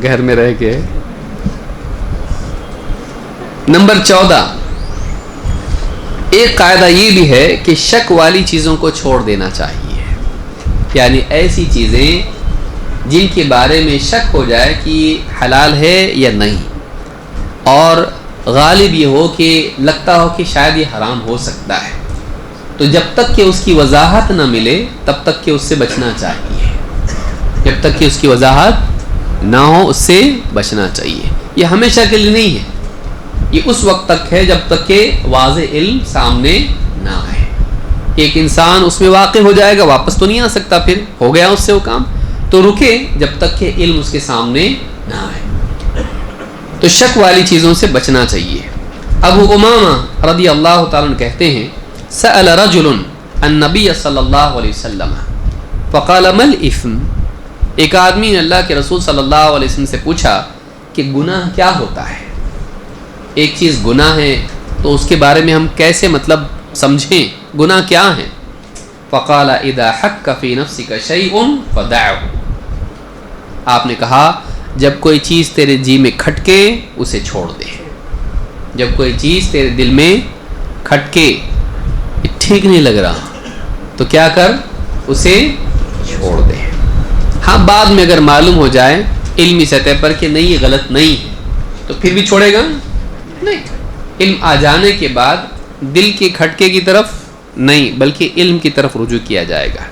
A: گھر میں رہ کے. نمبر 14، ایک قاعدہ یہ بھی ہے کہ شک والی چیزوں کو چھوڑ دینا چاہیے. یعنی ایسی چیزیں جن کے بارے میں شک ہو جائے کہ حلال ہے یا نہیں، اور غالب یہ ہو کہ لگتا ہو کہ شاید یہ حرام ہو سکتا ہے، تو جب تک کہ اس کی وضاحت نہ ملے تب تک کہ اس سے بچنا چاہیے. جب تک کہ اس کی وضاحت نہ ہو اس سے بچنا چاہیے. یہ ہمیشہ کے لیے نہیں ہے، یہ اس وقت تک ہے جب تک کہ واضح علم سامنے نہ آئے. ایک انسان اس میں واقع ہو جائے گا، واپس تو نہیں آ سکتا، پھر ہو گیا اس سے وہ کام، تو رکے جب تک کہ علم اس کے سامنے نہ آئے. تو شک والی چیزوں سے بچنا چاہیے. ابو امامہ رضی اللہ تعالیٰ عنہ کہتے ہیں سأل رجل النبی صلی اللہ علیہ وسلم فقال ما الاثم. ایک آدمی نے اللہ کے رسول صلی اللہ علیہ وسلم سے پوچھا کہ گناہ کیا ہوتا ہے. ایک چیز گناہ ہے تو اس کے بارے میں ہم کیسے مطلب سمجھیں گناہ کیا ہے. فقال اذا حک فی نفسک شیء فدعه. آپ نے کہا جب کوئی چیز تیرے جی میں کھٹکے اسے چھوڑ دے. جب کوئی چیز تیرے دل میں کھٹکے، ٹھیک نہیں لگ رہا، تو کیا کر، اسے چھوڑ دے. ہاں بعد میں اگر معلوم ہو جائے علمی سطح پر کہ نہیں یہ غلط نہیں ہے تو پھر بھی چھوڑے گا نہیں. علم آ جانے کے بعد دل کے کھٹکے کی طرف نہیں بلکہ علم کی طرف رجوع کیا جائے گا.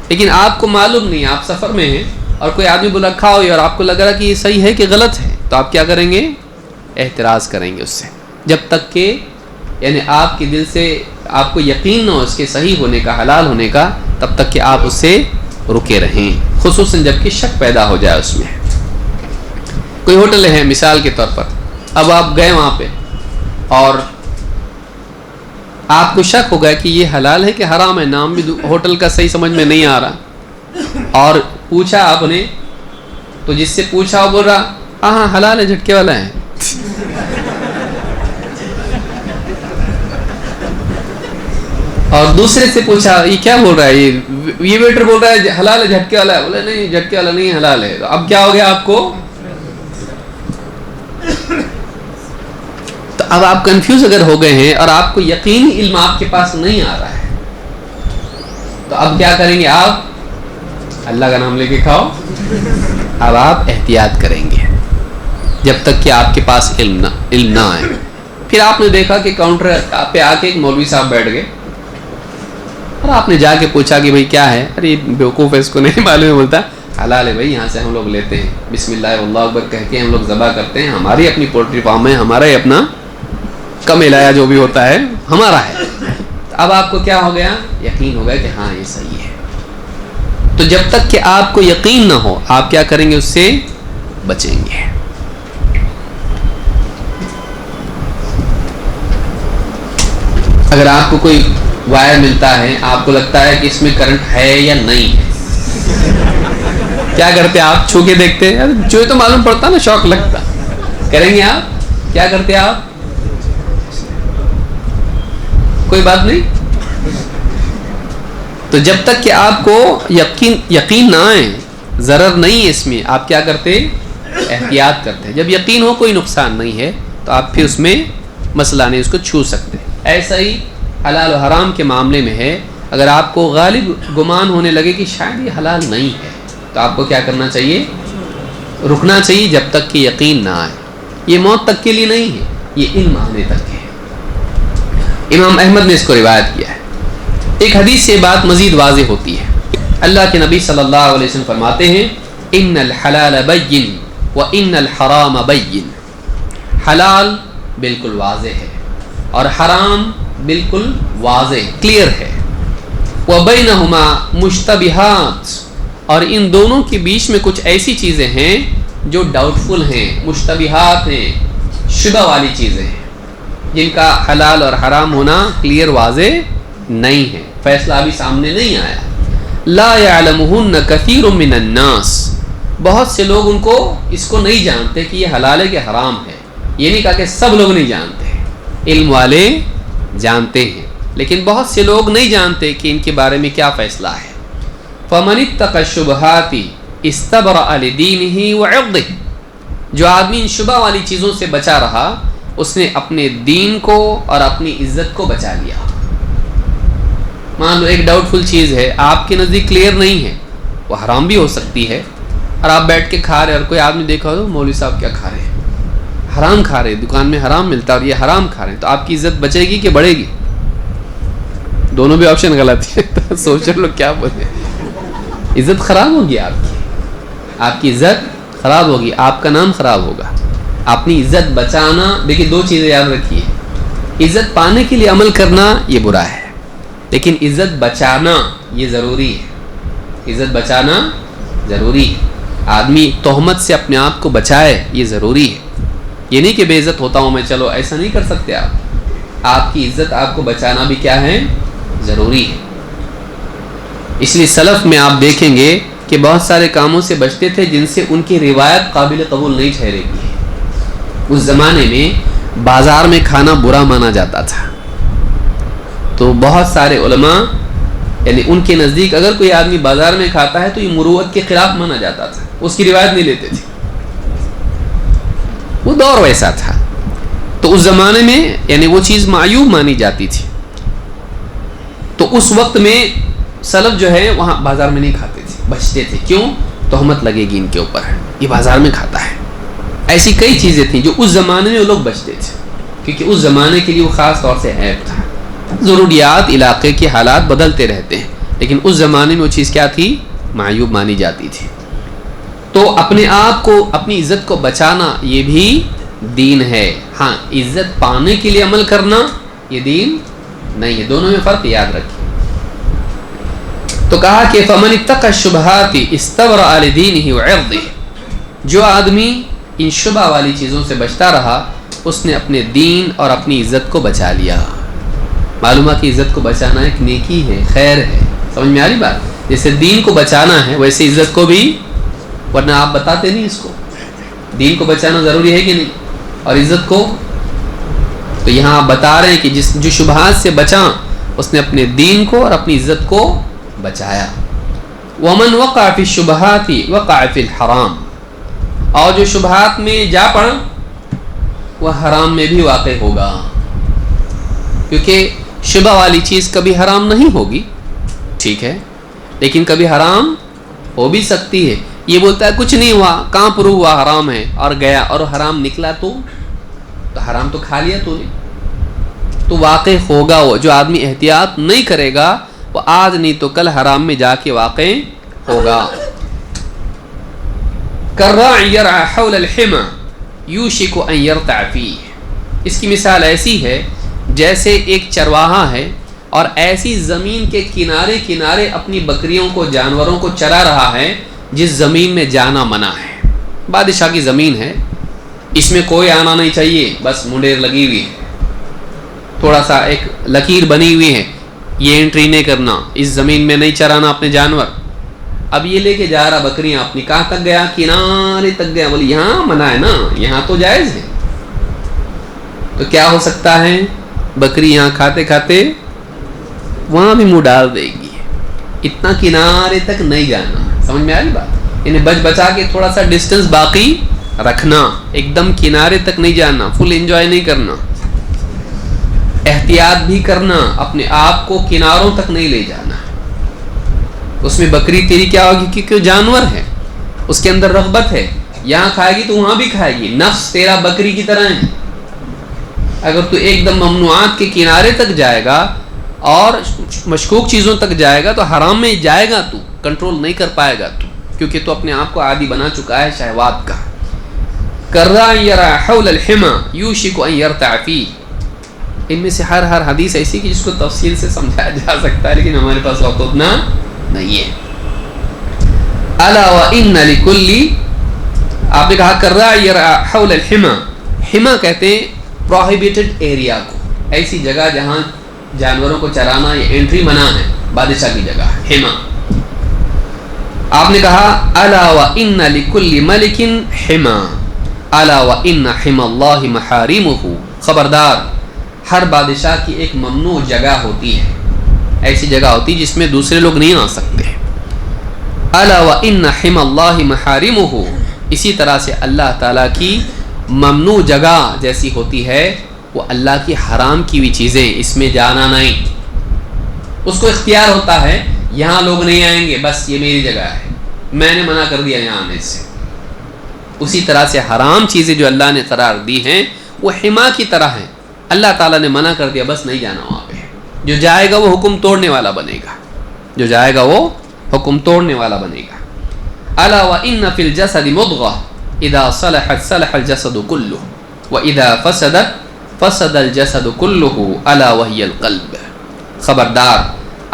A: لیکن آپ کو معلوم نہیں، آپ سفر میں ہیں اور کوئی آدمی بولا کھاؤ اور آپ کو لگ رہا کہ یہ صحیح ہے کہ غلط ہے، تو آپ کیا کریں گے، احتراز کریں گے اس سے، جب تک کہ یعنی آپ کے دل سے آپ کو یقین نہ ہو اس کے صحیح ہونے کا، حلال ہونے کا، تب تک کہ آپ اس سے رکے رہیں، خصوصاً جب کہ شک پیدا ہو جائے اس میں. کوئی ہوٹل ہے مثال کے طور پر، اب آپ گئے وہاں پہ اور آپ کو شک ہو گیا کہ یہ حلال ہے کہ حرام ہے، نام بھی ہوٹل کا صحیح سمجھ میں نہیں آ رہا، اور پوچھا آپ نے، تو جس سے پوچھا وہ بول رہا ہاں حلال ہے، جھٹکے والا ہے. اور دوسرے سے پوچھا یہ کیا بول رہا ہے، یہ ویٹر بول رہا ہے حلال ہے، جھٹکے والا ہے. بولے نہیں جھٹکے والا نہیں، حلال ہے. تو اب کیا ہو گیا آپ کو، تو اب آپ کنفیوز اگر ہو گئے ہیں اور آپ کو یقینی علم آپ کے پاس نہیں آ رہا ہے، تو اب کیا کریں گے، آپ اللہ کا نام لے کے کھاؤ. اب آپ احتیاط کریں گے جب تک کہ آپ کے پاس علم نہ آئے. پھر آپ نے دیکھا کہ کاؤنٹر پہ آ کے ایک مولوی صاحب بیٹھ گئے اور آپ نے جا کے پوچھا کہ بھائی کیا ہے، ارے بیوقوف ہے، اس کو نہیں معلوم ہے. بولتا حلال ہے بھائی، یہاں سے ہم لوگ لیتے ہیں، بسم اللہ واللہ اکبر کہہ کے ہم لوگ ذبح کرتے ہیں، ہماری اپنی پولٹری فارم ہے، ہمارا ہی اپنا کم علایا جو بھی ہوتا ہے ہمارا ہے. اب آپ کو کیا ہو گیا، یقین ہو گیا کہ ہاں یہ صحیح ہے. تو جب تک کہ آپ کو یقین نہ ہو آپ کیا کریں گے، اس سے بچیں گے. اگر آپ کو کوئی وائر ملتا ہے، آپ کو لگتا ہے کہ اس میں کرنٹ ہے یا نہیں ہے، کیا کرتے آپ، چھو کے دیکھتے ہیں، جو تو معلوم پڑتا نا، شوق لگتا، کریں گے آپ، کیا کرتے آپ، کوئی بات نہیں. تو جب تک کہ آپ کو یقین نہ آئے، ضرر نہیں ہے اس میں، آپ کیا کرتے؟ احتیاط کرتے ہیں. جب یقین ہو کوئی نقصان نہیں ہے تو آپ پھر اس میں مسئلہ نہیں، اس کو چھو سکتے. ایسا ہی حلال و حرام کے معاملے میں ہے. اگر آپ کو غالب گمان ہونے لگے کہ شاید یہ حلال نہیں ہے تو آپ کو کیا کرنا چاہیے؟ رکنا چاہیے جب تک کہ یقین نہ آئے. یہ موت تک کے لیے نہیں ہے، یہ علم آنے تک ہے. امام احمد نے اس کو روایت کیا ہے. ایک حدیث سے بات مزید واضح ہوتی ہے. اللہ کے نبی صلی اللہ علیہ وسلم فرماتے ہیں ان الحلال بین و ان الحرام بین. حلال بالکل واضح ہے اور حرام بالکل واضح کلیئر ہے. وبینہما مشتبہات، اور ان دونوں کے بیچ میں کچھ ایسی چیزیں ہیں جو ڈاؤٹ فل ہیں، مشتبہات ہیں، شبہ والی چیزیں ہیں، جن کا حلال اور حرام ہونا کلیئر واضح نہیں ہے، فیصلہ ابھی سامنے نہیں آیا. لا یعلمہن کثیر من الناس، بہت سے لوگ اس کو نہیں جانتے کہ یہ حلال ہے کہ حرام ہے. یہ نہیں کہا کہ سب لوگ نہیں جانتے، علم والے جانتے ہیں، لیکن بہت سے لوگ نہیں جانتے کہ ان کے بارے میں کیا فیصلہ ہے. فمن اتقى الشبہات استبرأ لدینہ وعرضہ، جو آدمی ان شبہ والی چیزوں سے بچا رہا اس نے اپنے دین کو اور اپنی عزت کو بچا لیا. مان لو ایک ڈاؤٹ فل چیز ہے، آپ کے نزدیک کلیئر نہیں ہے، وہ حرام بھی ہو سکتی ہے، اور آپ بیٹھ کے کھا رہے، اور کوئی آدمی دیکھا ہو مولوی صاحب کیا کھا رہے ہیں، حرام کھا رہے، دکان میں حرام ملتا ہے اور یہ حرام کھا رہے ہیں، تو آپ کی عزت بچے گی کہ بڑھے گی؟ دونوں بھی آپشن غلط ہے. سوچ لو کیا بولے، عزت خراب ہوگی آپ کی عزت خراب ہوگی، آپ کا نام خراب ہوگا. اپنی عزت بچانا، دیکھیے دو چیزیں یاد رکھیے. عزت پانے کے لیے عمل کرنا یہ برا ہے، لیکن عزت بچانا یہ ضروری ہے. عزت بچانا ضروری ہے. آدمی تہمت سے اپنے آپ کو بچائے، یہ ضروری ہے. یہ نہیں کہ بے عزت ہوتا ہوں میں، چلو ایسا نہیں کر سکتے آپ کی عزت آپ کو بچانا بھی کیا ہے؟ ضروری ہے. اس لیے سلف میں آپ دیکھیں گے کہ بہت سارے کاموں سے بچتے تھے جن سے ان کی روایت قابل قبول نہیں ٹھہرے گی. اس زمانے میں بازار میں کھانا برا مانا جاتا تھا، تو بہت سارے علماء یعنی ان کے نزدیک اگر کوئی آدمی بازار میں کھاتا ہے تو یہ مروت کے خلاف مانا جاتا تھا، اس کی روایت نہیں لیتے تھے. وہ دور ویسا تھا. تو اس زمانے میں یعنی وہ چیز معیوب مانی جاتی تھی. تو اس وقت میں سلف جو ہے وہاں بازار میں نہیں کھاتے تھے، بچتے تھے. کیوں؟ تہمت لگے گی ان کے اوپر، یہ بازار میں کھاتا ہے. ایسی کئی چیزیں تھیں جو اس زمانے میں وہ لوگ بچتے تھے، کیونکہ اس زمانے کے لیے وہ خاص طور سے عیب تھا. ضروریات علاقے کے حالات بدلتے رہتے ہیں، لیکن اس زمانے میں وہ چیز کیا تھی؟ معیوب مانی جاتی تھی. تو اپنے آپ کو، اپنی عزت کو بچانا یہ بھی دین ہے. ہاں، عزت پانے کے لیے عمل کرنا یہ دین نہیں ہے. دونوں میں فرق یاد رکھیں. تو کہا کہ فمن اتقى الشبہات استبرأ لدینہ وعرضہ، جو آدمی ان شبہ والی چیزوں سے بچتا رہا اس نے اپنے دین اور اپنی عزت کو بچا لیا. معلومہ کی عزت کو بچانا ایک نیکی ہے، خیر ہے. سمجھ میں آ رہی بات؟ جیسے دین کو بچانا ہے ویسے عزت کو بھی، ورنہ آپ بتاتے نہیں اس کو. دین کو بچانا ضروری ہے کہ نہیں، اور عزت کو. تو یہاں آپ بتا رہے ہیں کہ جو شبہات سے بچا اس نے اپنے دین کو اور اپنی عزت کو بچایا. ومن وقع فی الشبہات وقع فی الحرام، اور جو شبہات میں جا پڑا وہ حرام میں بھی واقع ہوگا، کیونکہ شبہ والی چیز کبھی حرام نہیں ہوگی، ٹھیک ہے، لیکن کبھی حرام ہو بھی سکتی ہے. یہ بولتا ہے کچھ نہیں ہوا، کہاں پرو ہوا حرام ہے، اور گیا اور حرام نکلا تو حرام تو کھا لیا تو نے، تو واقع ہوگا. وہ جو آدمی احتیاط نہیں کرے گا وہ آج نہیں تو کل حرام میں جا کے واقع ہوگا. کالراعی یرعی حول الحمى یوشک ان یرتع فیہ، اس کی مثال ایسی ہے جیسے ایک چرواہا ہے اور ایسی زمین کے کنارے کنارے اپنی بکریوں کو، جانوروں کو چرا رہا ہے جس زمین میں جانا منع ہے. بادشاہ کی زمین ہے، اس میں کوئی آنا نہیں چاہیے، بس منڈیر لگی ہوئی ہے، تھوڑا سا ایک لکیر بنی ہوئی ہے، یہ انٹری نہیں کرنا، اس زمین میں نہیں چرانا اپنے جانور. اب یہ لے کے جا رہا بکریاں اپنی، کہاں تک گیا؟ کنارے تک گیا. بولی یہاں منع ہے نا، یہاں تو جائز ہے. تو کیا ہو سکتا ہے؟ بکری یہاں کھاتے کھاتے وہاں بھی منہ ڈال دے گی. اتنا کنارے تک نہیں جانا. سمجھ میں آ رہی بات؟ انہیں بچ بچا کے تھوڑا سا ڈسٹنس باقی رکھنا, ایک دم کنارے تک نہیں جانا, فل انجوائے نہیں کرنا, احتیاط بھی کرنا, اپنے آپ کو کناروں تک نہیں لے جانا. اس میں بکری تیری کیا ہوگی؟ کیونکہ جانور ہے, اس کے اندر رغبت ہے, یہاں کھائے گی تو وہاں بھی کھائے گی. نفس تیرا بکری کی طرح ہے. اگر تو ایک دم ممنوعات کے کنارے تک جائے گا اور مشکوک چیزوں تک جائے گا تو حرام میں جائے گا, تو کنٹرول نہیں کر پائے گا, تو کیونکہ تو اپنے آپ کو عادی بنا چکا ہے شہوات کا. کرا یرا حول الحما یوشک ان یرتع فیہ. ان میں سے ہر حدیث ایسی کہ جس کو تفصیل سے سمجھایا جا سکتا ہے, لیکن ہمارے پاس وقت اتنا نہیں ہے. الا وان لکل, آپ نے کہا کرا یرا حول الحما. حما کہتے ہیں پروہیبیٹڈ ایریا کو, ایسی جگہ جہاں جانوروں کو چرانا یا انٹری منع ہے, بادشاہ کی جگہ ہے حما. آپ نے کہا الا وان لکل ملک حما الا وان حما اللہ محارمہ. خبردار, ہر بادشاہ کی ایک ممنوع جگہ ہوتی ہے, ایسی جگہ ہوتی ہے جس میں دوسرے لوگ نہیں آ سکتے. الا وان حما اللہ محارمہ. اسی طرح سے اللہ تعالیٰ کی ممنوع جگہ جیسی ہوتی ہے, وہ اللہ کی حرام کی ہوئی چیزیں, اس میں جانا نہیں. اس کو اختیار ہوتا ہے یہاں لوگ نہیں آئیں گے, بس یہ میری جگہ ہے, میں نے منع کر دیا یہاں آنے سے. اسی طرح سے حرام چیزیں جو اللہ نے قرار دی ہیں وہ حما کی طرح ہیں. اللہ تعالیٰ نے منع کر دیا, بس نہیں جانا وہاں پہ. جو جائے گا وہ حکم توڑنے والا بنے گا, جو جائے گا وہ حکم توڑنے والا بنے گا. الا وان فی الجسد مضغہ اذا صلحت صلح الجسد کلہ واذا فسدت فسد الجسد کلہ الا وہی القلب. خبردار,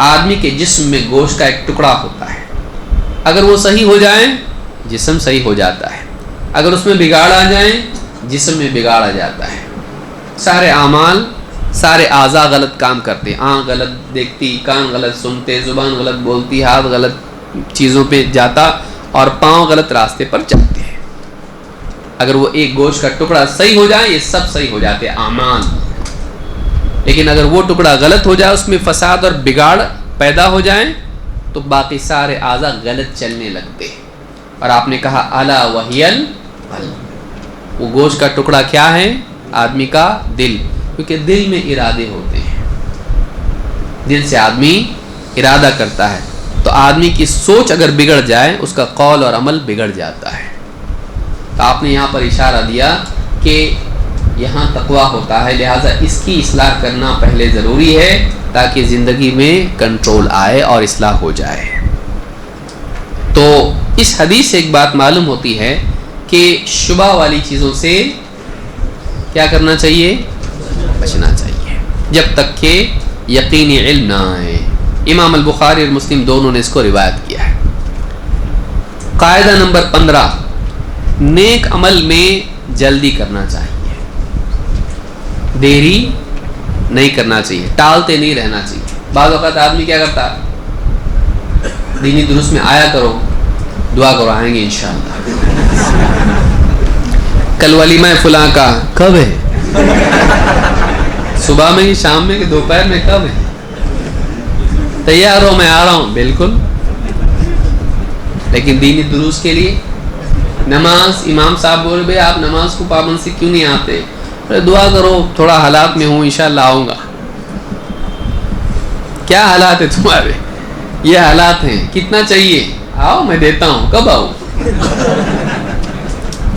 A: آدمی کے جسم میں گوشت کا ایک ٹکڑا ہوتا ہے, اگر وہ صحیح ہو جائے جسم صحیح ہو جاتا ہے, اگر اس میں بگاڑ آ جائیں جسم میں بگاڑ آ جاتا ہے. سارے اعمال, سارے اعضاء غلط کام کرتے, آنکھ غلط دیکھتی, کان غلط سنتے, زبان غلط بولتی, ہاتھ غلط چیزوں پہ جاتا اور پاؤں غلط راستے پر چلتے ہیں. اگر وہ ایک گوشت کا ٹکڑا صحیح ہو جائے یہ سب صحیح ہو جاتے اعمال, لیکن اگر وہ ٹکڑا غلط ہو جائے, اس میں فساد اور بگاڑ پیدا ہو جائیں تو باقی سارے اعضاء غلط چلنے لگتے ہیں. اور آپ نے کہا الا وہی القلب. وہ گوشت کا ٹکڑا کیا ہے؟ آدمی کا دل, کیونکہ دل میں ارادے ہوتے ہیں, دل سے آدمی ارادہ کرتا ہے. تو آدمی کی سوچ اگر بگڑ جائے اس کا قول اور عمل بگڑ جاتا ہے. تو آپ نے یہاں پر اشارہ دیا کہ یہاں تقویٰ ہوتا ہے, لہٰذا اس کی اصلاح کرنا پہلے ضروری ہے تاکہ زندگی میں کنٹرول آئے اور اصلاح ہو جائے. تو اس حدیث سے ایک بات معلوم ہوتی ہے کہ شبہ والی چیزوں سے کیا کرنا چاہیے؟ بچنا چاہیے, جب تک کہ یقینی علم نہ آئے. امام البخاری اور مسلم دونوں نے اس کو روایت کیا ہے. قاعدہ نمبر 15, نیک عمل میں جلدی کرنا چاہیے, دیری نہیں کرنا چاہیے, ٹالتے نہیں رہنا چاہیے. بعض اوقات آدمی کیا کرتا ہے, دینی دروس میں آیا کرو, دعا کرو, آئیں گے انشاءاللہ. کل ولیمہ فلاں کا کب ہے؟ صبح میں, شام میں, کہ دوپہر میں, کب ہے؟ تیار ہو, میں آ رہا ہوں. بالکل, لیکن دینی دروس کے لیے نماز, امام صاحب بول رہے آپ نماز کو پابند سے کیوں نہیں آتے؟ دعا کرو, تھوڑا حالات میں ہوں, انشاءاللہ آؤں گا. کیا حالات ہے تمہارے؟ یہ حالات ہیں. کتنا چاہیے؟ آؤ میں دیتا ہوں. کب آؤں؟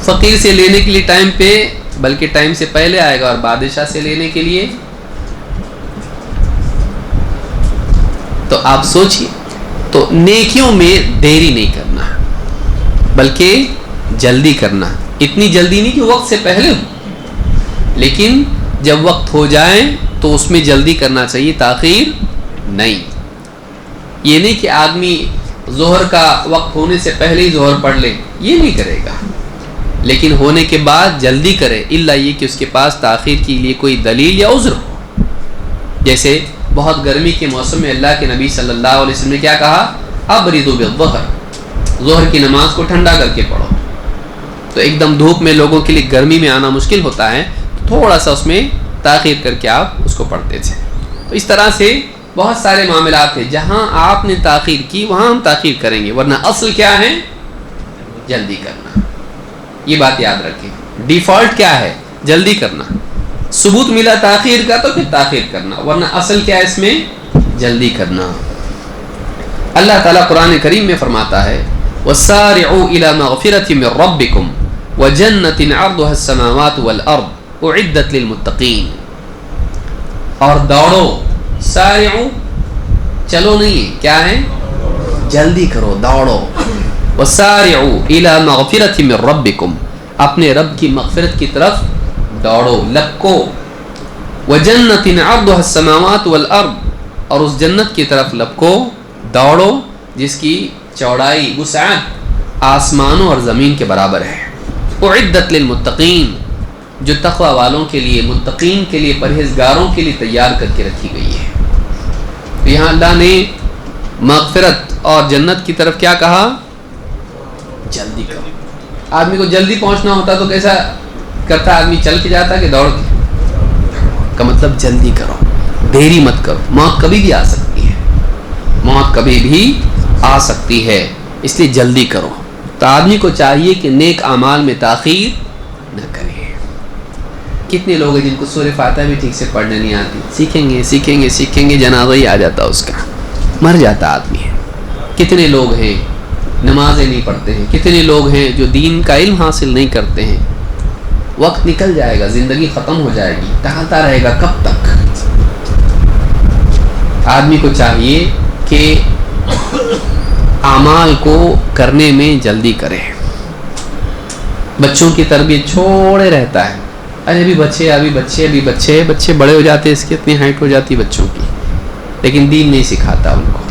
A: فقیر سے لینے کے لیے ٹائم پہ, بلکہ ٹائم سے پہلے آئے گا, اور بادشاہ سے لینے کے لیے تو آپ سوچئے. تو نیکیوں میں دیری نہیں کرنا بلکہ جلدی کرنا. اتنی جلدی نہیں کہ وقت سے پہلے ہو, لیکن جب وقت ہو جائے تو اس میں جلدی کرنا چاہیے, تاخیر نہیں. یہ نہیں کہ آدمی ظہر کا وقت ہونے سے پہلے ہی ظہر پڑھ لے, یہ نہیں کرے گا, لیکن ہونے کے بعد جلدی کرے, الا یہ کہ اس کے پاس تاخیر کے لیے کوئی دلیل یا عذر ہو. جیسے بہت گرمی کے موسم میں اللہ کے نبی صلی اللہ علیہ وسلم نے کیا کہا, ابردوا بالظہر, ظہر کی نماز کو ٹھنڈا کر کے پڑھو. تو ایک دم دھوپ میں لوگوں کے لیے گرمی میں آنا مشکل ہوتا ہے, تو تھوڑا سا اس میں تاخیر کر کے آپ اس کو پڑھتے تھے. تو اس طرح سے بہت سارے معاملات ہیں جہاں آپ نے تاخیر کی وہاں ہم تاخیر کریں گے، ورنہ اصل کیا ہے؟ جلدی کرنا. یہ بات یاد رکھیں. ڈیفالٹ کیا ہے؟ جلدی کرنا. ثبوت ملا تاخیر کا تو پھر تاخیر کرنا، ورنہ اصل کیا ہے اس میں؟ جلدی کرنا. اللہ تعالیٰ قرآن کریم میں فرماتا ہے وَسَارِعُوا إِلَى مَغْفِرَةٍ مِّن رَبِّكُمْ وَجَنَّةٍ عَرْضُهَا السَّمَاوَاتُ وَالْأَرْضُ أُعِدَّتْ لِلْمُتَّقِينَ. اور دوڑو. سارعو چلو نہیں، کیا ہے؟ جلدی کرو، دوڑو. وَسَارِعُوا إِلَى مَغْفِرَةٍ مِّن رَبِّكُمْ، اپنے رب کی مغفرت کی طرف دوڑو، لپکو. وَجَنَّةٍ عَرْضُهَا السَّمَاوَاتُ وَالْأَرْضُ، اور اس جنت کی طرف لپکو، دوڑو جس کی چوڑائی وسعت آسمانوں اور زمین کے برابر ہے. اعدت للمتقین، جو تقوی والوں کے لیے، متقین کے لیے، پرہیزگاروں کے لیے تیار کر کے رکھی گئی ہے. تو یہاں اللہ نے مغفرت اور جنت کی طرف کیا کہا؟ جلدی کرو. آدمی کو جلدی پہنچنا ہوتا تو کیسا کرتا؟ آدمی چل کے جاتا کہ دوڑ کے؟ کا مطلب جلدی کرو، دیری مت کرو. موت کبھی بھی آ سکتی ہے، موت کبھی بھی آ سکتی ہے، اس لیے جلدی کرو. تو آدمی کو چاہیے کہ نیک اعمال میں تاخیر نہ کرے. کتنے لوگ ہیں جن کو سورہ فاتحہ بھی ٹھیک سے پڑھنے نہیں آتی؟ سیکھیں گے جنازہ ہی آ جاتا اس کا، مر جاتا آدمی ہے. کتنے لوگ ہیں نمازیں نہیں پڑھتے ہیں، کتنے لوگ ہیں جو دین کا علم حاصل نہیں کرتے ہیں. وقت نکل جائے گا، زندگی ختم ہو جائے گی، ٹہلتا رہے گا کب تک؟ آدمی کو چاہیے کہ اعمال کو کرنے میں جلدی کرے. بچوں کی تربیت چھوڑے رہتا ہے، ابھی بچے بڑے ہو جاتے ہیں، اس کی اتنی ہائٹ ہو جاتی ہے بچوں کی، لیکن دین نہیں سکھاتا ان کو.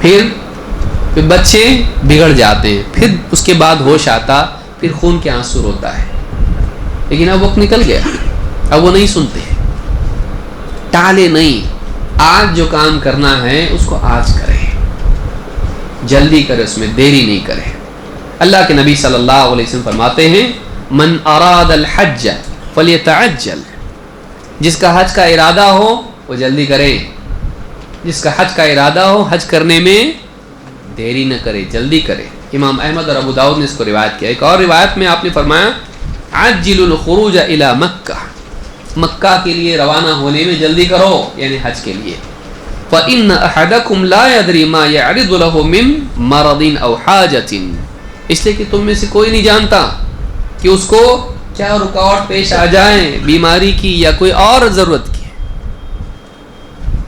A: پھر بچے بگڑ جاتے ہیں، پھر اس کے بعد ہوش آتا، پھر خون کے آنسو روتا ہے. لیکن اب وقت نکل گیا، اب وہ نہیں سنتے. ٹالے نہیں، آج جو کام کرنا ہے اس کو آج کرے، جلدی کرے، اس میں دیری نہیں کرے. اللہ کے نبی صلی اللہ علیہ وسلم فرماتے ہیں من اراد الحج فلیتعجل، جس کا حج کا ارادہ ہو وہ جلدی کرے. جس کا حج کا ارادہ ہو حج کرنے میں دیری نہ کرے، جلدی کرے. امام احمد اور ابو داؤد نے اس کو روایت کیا. ایک اور روایت میں آپ نے فرمایا عجلوا الخروج الی مکہ، مکہ کے لیے روانہ ہونے میں جلدی کرو، یعنی حج کے لیے. فإن أحدكم لا يدري ما يعرض له من مرض أو حاجة، اس لیے کہ تم میں سے کوئی نہیں جانتا کہ اس کو کیا رکاوٹ پیش آ جائے، بیماری کی یا کوئی اور ضرورت کی.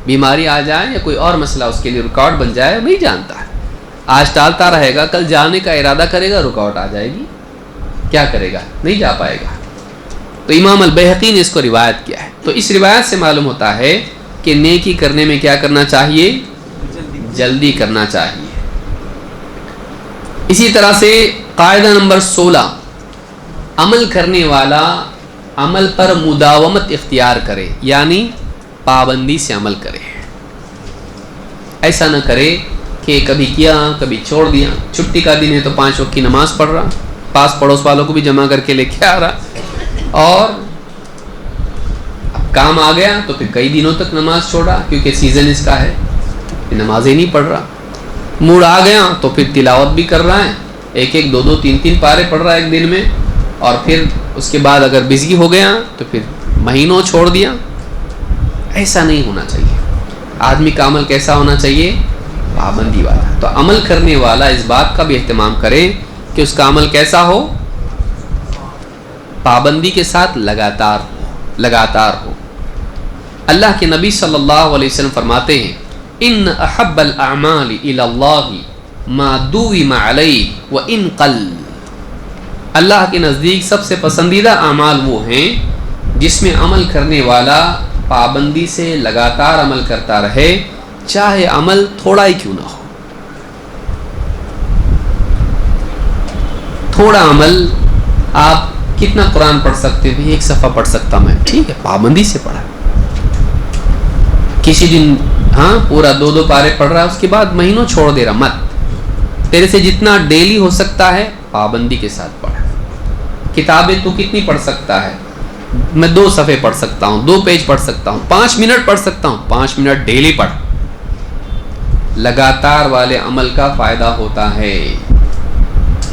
A: بیماری آ جائے یا کوئی اور مسئلہ اس کے لیے رکاوٹ بن جائے، نہیں جانتا. آج ٹالتا رہے گا، کل جانے کا ارادہ کرے گا، رکاوٹ آ جائے گی، کیا کرے گا؟ نہیں جا پائے گا. تو امام البیہقی نے اس کو روایت کیا ہے. تو اس روایت سے معلوم ہوتا ہے کہ نیکی کرنے میں کیا کرنا چاہیے؟ جلدی کرنا چاہیے. اسی طرح سے قاعدہ نمبر 16، عمل کرنے والا عمل پر مداومت اختیار کرے، یعنی پابندی سے عمل کرے. ایسا نہ کرے کہ کبھی کیا کبھی چھوڑ دیا. چھٹی کا دن ہے تو 5 وقت کی نماز پڑھ رہا، پاس پڑوس والوں کو بھی جمع کر کے لے کے آ رہا، اور اب کام آ گیا تو پھر کئی دنوں تک نماز چھوڑا کیونکہ سیزن اس کا ہے، نمازیں نہیں پڑھ رہا. موڈ آ گیا تو پھر تلاوت بھی کر رہا ہے، 1 2 3 پارے پڑھ رہا ہے ایک دن میں، اور پھر اس کے بعد اگر بزی ہو گیا تو پھر مہینوں چھوڑ دیا. ایسا نہیں ہونا چاہیے. آدمی کا عمل کیسا ہونا چاہیے؟ پابندی والا. تو عمل کرنے والا اس بات کا بھی اہتمام کرے کہ اس کا عمل کیسا ہو؟ پابندی کے ساتھ لگاتار ہو. اللہ کے نبی صلی اللہ علیہ وسلم فرماتے ہیں ان احب الاعمال الی اللہ ما دوم علیہ وان قل، اللہ کے نزدیک سب سے پسندیدہ اعمال وہ ہیں جس میں عمل کرنے والا پابندی سے لگاتار عمل کرتا رہے، چاہے عمل تھوڑا ہی کیوں نہ ہو. تھوڑا عمل، آپ کتنا قرآن پڑھ سکتے ہو؟ 1 صفحہ پڑھ سکتا میں، ٹھیک ہے، پابندی سے پڑھا. کسی دن پورا 2 پارے پڑھ رہا ہے، اس کے بعد مہینوں چھوڑ دے رہا، مت. تیرے سے جتنا ڈیلی ہو سکتا ہے پابندی کے ساتھ پڑھ. کتابیں تو کتنی پڑھ سکتا ہے؟ میں 2 صفحے پڑھ سکتا ہوں، 2 پیج پڑھ سکتا ہوں، 5 منٹ پڑھ سکتا ہوں، 5 منٹ ڈیلی پڑھ. لگاتار والے عمل کا فائدہ ہوتا ہے.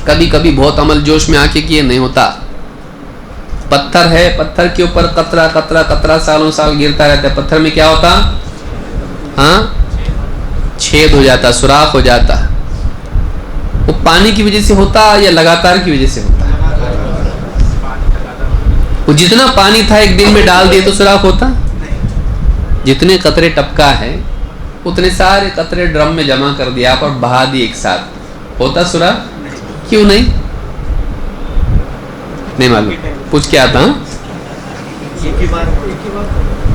A: کبھی کبھی بہت عمل جوش میں آ کے کیے نہیں ہوتا. پتھر ہے, پتھر کے اوپر قطرہ قطرہ قطرہ سالوں سال گرتا رہتا ہے, پتھر میں کیا ہوتا؟ ہاں, چھید ہو جاتا, سوراخ ہو جاتا. وہ پانی کی وجہ سے ہوتا یا لگاتار کی وجہ سے ہوتا؟ وہ جتنا پانی تھا ایک دن میں ڈال دیے تو سوراخ ہوتا؟ جتنے قطرے ٹپکا ہے اتنے سارے قطرے ڈرم میں جمع کر دیا آپ اور بہا دی ایک ساتھ, ہوتا سوراخ؟ کیوں نہیں؟ نہیں معلوم, پوچھ کے آتا.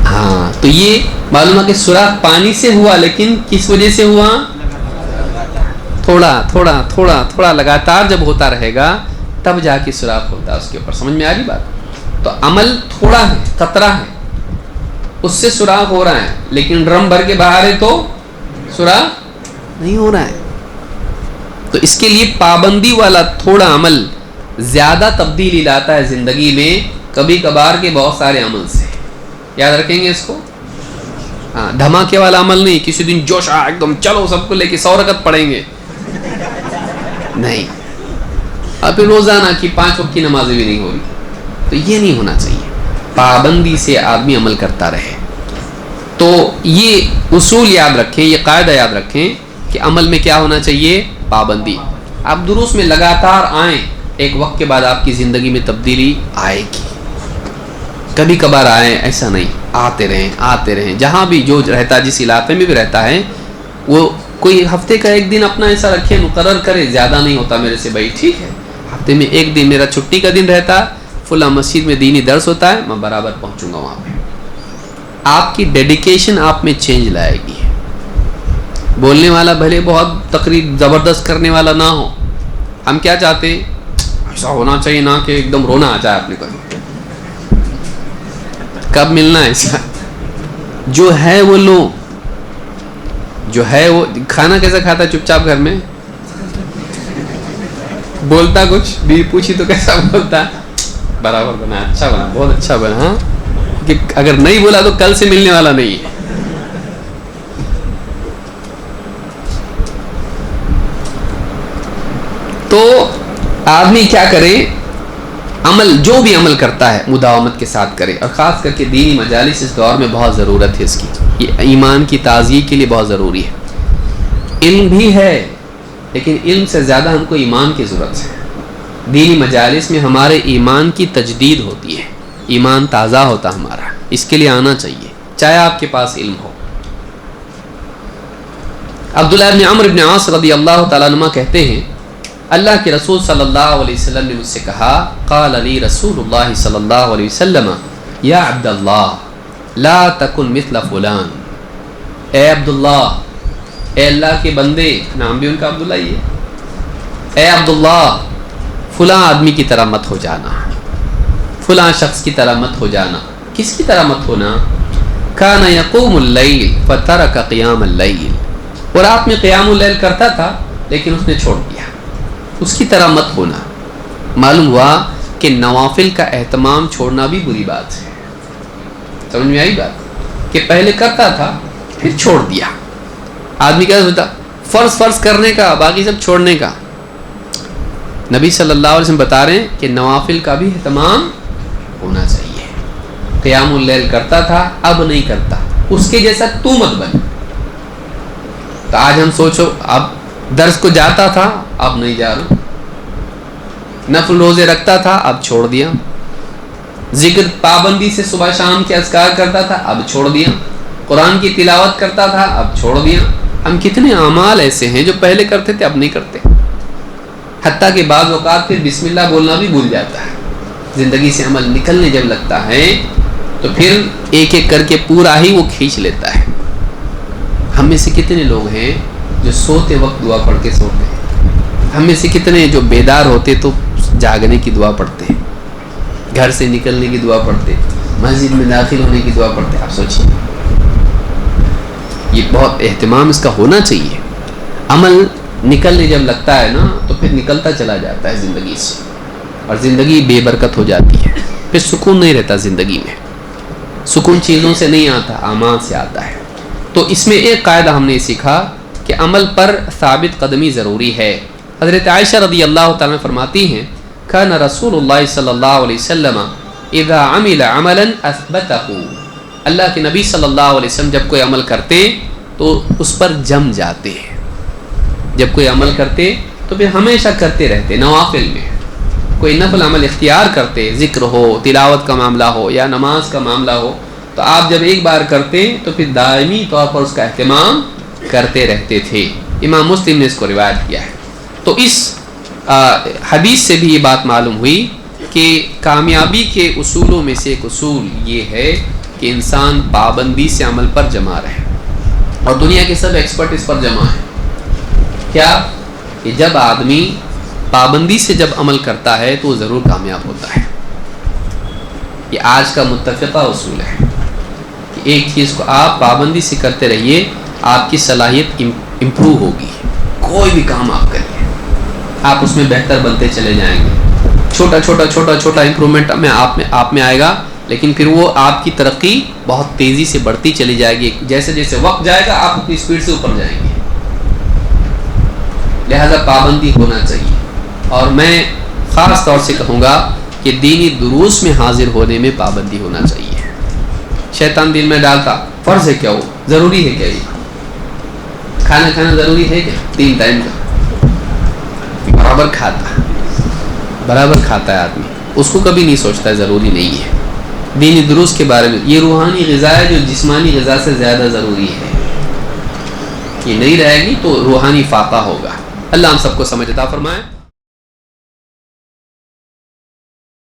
A: ہاں, تو یہ معلوم ہے کہ سوراخ پانی سے ہوا, لیکن کس وجہ سے ہوا؟ تھوڑا تھوڑا تھوڑا تھوڑا لگاتار جب ہوتا رہے گا تب جا کے سوراخ ہوتا ہے اس کے اوپر. سمجھ میں آ رہی بات؟ تو عمل تھوڑا ہے, قطرہ ہے, اس سے سوراخ ہو رہا ہے, لیکن ڈرم بھر کے باہر ہے تو سوراخ نہیں ہو رہا ہے. تو اس کے لیے پابندی والا تھوڑا عمل زیادہ تبدیلی لاتا ہے زندگی میں کبھی کبھار کے بہت سارے عمل سے. یاد رکھیں گے اس کو. ہاں, دھماکے والا عمل نہیں, کسی دن جوش آ ایک دم چلو سب کو لے کے 100 رکعت پڑھیں گے, نہیں. اور پھر روزانہ کی 5 وقت کی نمازیں بھی نہیں ہو رہی, تو یہ نہیں ہونا چاہیے. پابندی سے آدمی عمل کرتا رہے. تو یہ اصول یاد رکھیں, یہ قاعدہ یاد رکھیں کہ عمل میں کیا ہونا چاہیے؟ پابندی. آپ دروس میں لگاتار آئیں, ایک وقت کے بعد آپ کی زندگی میں تبدیلی آئے گی. کبھی کبھار آئیں ایسا نہیں, آتے رہیں آتے رہیں. جہاں بھی جو رہتا ہے, جس علاقے میں بھی رہتا ہے, وہ کوئی ہفتے کا ایک دن اپنا ایسا رکھے, مقرر کرے. زیادہ نہیں ہوتا میرے سے بھائی, ٹھیک ہے ہفتے میں ایک دن میرا چھٹی کا دن رہتا, فلاں مسجد میں دینی درس ہوتا ہے, میں برابر پہنچوں گا وہاں پہ. آپ کی ڈیڈیکیشن آپ میں چینج لائے گی. بولنے والا بھلے بہت تقریر زبردست کرنے والا نہ ہو, ہم کیا چاہتے ہیں؟ ایسا ہونا چاہیے نا کہ ایک دم رونا آ جائے اپنے کو. کب ملنا ہے ایسا؟ جو ہے وہ لو, جو ہے وہ. کھانا کیسا کھاتا ہے چپ چاپ گھر میں؟ بولتا کچھ بھی پوچھی تو کیسا بولتا؟ برابر بنا, اچھا بنا, بہت اچھا بنا. ہاں, کہ اگر نہیں بولا تو کل سے ملنے والا نہیں ہے. تو آدمی کیا کرے؟ عمل جو بھی عمل کرتا ہے مداومت کے ساتھ کرے, اور خاص کر کے دینی مجالس اس دور میں بہت ضرورت ہے اس کی. یہ ایمان کی تعزیے کے لیے بہت ضروری ہے. علم بھی ہے, لیکن علم سے زیادہ ہم کو ایمان کی ضرورت ہے. دینی مجالس میں ہمارے ایمان کی تجدید ہوتی ہے, ایمان تازہ ہوتا ہمارا. اس کے لیے آنا چاہیے, چاہے آپ کے پاس علم ہو. عبداللہ بن عمرو بن عاص رضی اللہ تعالیٰ عنہ کہتے ہیں, اللہ کے رسول صلی اللہ علیہ وسلم نے مجھ سے کہا, قال لی رسول اللہ صلی اللہ علیہ وسلم یا عبداللہ لا تکن مثل فلان. اے عبداللہ, اے اللہ کے بندے, نام بھی ان کا عبداللہ ہی ہے, اے عبداللہ فلاں آدمی کی طرح مت ہو جانا, فلاں شخص کی طرح مت ہو جانا. کس کی طرح مت ہونا؟ کان یقوم اللیل فترک قیام اللیل, اور رات میں قیام اللیل کرتا تھا لیکن اس نے چھوڑ دیا. اس کی طرح مت ہونا. معلوم ہوا کہ نوافل کا اہتمام چھوڑنا بھی بری بات ہے. سمجھ میں آئی بات؟ کہ پہلے کرتا تھا پھر چھوڑ دیا. آدمی کیا ہوتا؟ فرض کرنے کا, باقی سب چھوڑنے کا. نبی صلی اللہ علیہ وسلم بتا رہے ہیں کہ نوافل کا بھی اہتمام ہونا چاہیے. قیام اللیل کرتا تھا, اب نہیں کرتا, اس کے جیسا تو مت بن. تو آج ہم سوچو, اب درس کو جاتا تھا اب نہیں جا رہا, نفل روزے رکھتا تھا اب چھوڑ دیا, ذکر پابندی سے صبح شام کے اذکار کرتا تھا اب چھوڑ دیا, قرآن کی تلاوت کرتا تھا اب چھوڑ دیا. ہم کتنے اعمال ایسے ہیں جو پہلے کرتے تھے اب نہیں کرتے. حتیٰ کہ بعض اوقات پھر بسم اللہ بولنا بھی بھول جاتا ہے. زندگی سے عمل نکلنے جب لگتا ہے تو پھر ایک ایک کر کے پورا ہی وہ کھینچ لیتا ہے. ہم میں سے کتنے لوگ ہیں جو سوتے وقت دعا پڑھ کے سوتے ہیں؟ ہم میں سے کتنے جو بیدار ہوتے تو جاگنے کی دعا پڑھتے ہیں, گھر سے نکلنے کی دعا پڑھتے, مسجد میں داخل ہونے کی دعا پڑھتے. آپ سوچیے, یہ بہت اہتمام اس کا ہونا چاہیے. عمل نکلنے جب لگتا ہے نا تو پھر نکلتا چلا جاتا ہے زندگی سے, اور زندگی بے برکت ہو جاتی ہے. پھر سکون نہیں رہتا زندگی میں. سکون چیزوں سے نہیں آتا, اعمال سے آتا ہے. تو اس میں ایک قاعدہ ہم نے سیکھا کہ عمل پر ثابت قدمی ضروری ہے۔ حضرت عائشہ رضی اللہ تعالیٰ فرماتی ہیں کان رسول اللہ صلی اللہ علیہ وسلم اذا عمل عملا اثبتہ، اللہ کے نبی صلی اللہ علیہ وسلم جب کوئی عمل کرتے تو اس پر جم جاتے ہیں، جب کوئی عمل کرتے تو پھر ہمیشہ کرتے رہتے۔ نوافل میں کوئی نفل عمل اختیار کرتے، ذکر ہو، تلاوت کا معاملہ ہو یا نماز کا معاملہ ہو، تو آپ جب ایک بار کرتے تو پھر دائمی طور پر اس کا اہتمام کرتے رہتے تھے۔ امام مسلم نے اس کو روایت کیا ہے۔ تو اس حدیث سے بھی یہ بات معلوم ہوئی کہ کامیابی کے اصولوں میں سے ایک اصول یہ ہے کہ انسان پابندی سے عمل پر جمع رہے، اور دنیا کے سب ایکسپرٹ اس پر جمع ہیں۔ کیا کہ جب آدمی پابندی سے جب عمل کرتا ہے تو وہ ضرور کامیاب ہوتا ہے۔ یہ آج کا متفقہ اصول ہے کہ ایک چیز کو آپ پابندی سے کرتے رہیے، آپ کی صلاحیت امپروو ہوگی۔ کوئی بھی کام آپ کریے، آپ اس میں بہتر بنتے چلے جائیں گے۔ چھوٹا چھوٹا امپرومنٹ آپ میں آئے گا، لیکن پھر وہ آپ کی ترقی بہت تیزی سے بڑھتی چلی جائے گی۔ جیسے جیسے وقت جائے گا آپ اپنی اسپیڈ سے اوپر جائیں گے۔ لہذا پابندی ہونا چاہیے، اور میں خاص طور سے کہوں گا کہ دینی دروس میں حاضر ہونے میں پابندی ہونا چاہیے۔ شیطان دل میں ڈالتا فرض ہے کیا، وہ ضروری ہے کیا، یہ کھانا ضروری ہے کیا، 3 ٹائم کا برابر کھاتا ہے آدمی، اس کو کبھی نہیں سوچتا ہے ضروری نہیں ہے۔ دینی دروس کے بارے میں یہ روحانی غذا ہے جو جسمانی غذا سے زیادہ ضروری ہے، یہ نہیں رہے گی تو روحانی فاقہ ہوگا۔ اللہ ہم سب کو سمجھ عطا فرمائے۔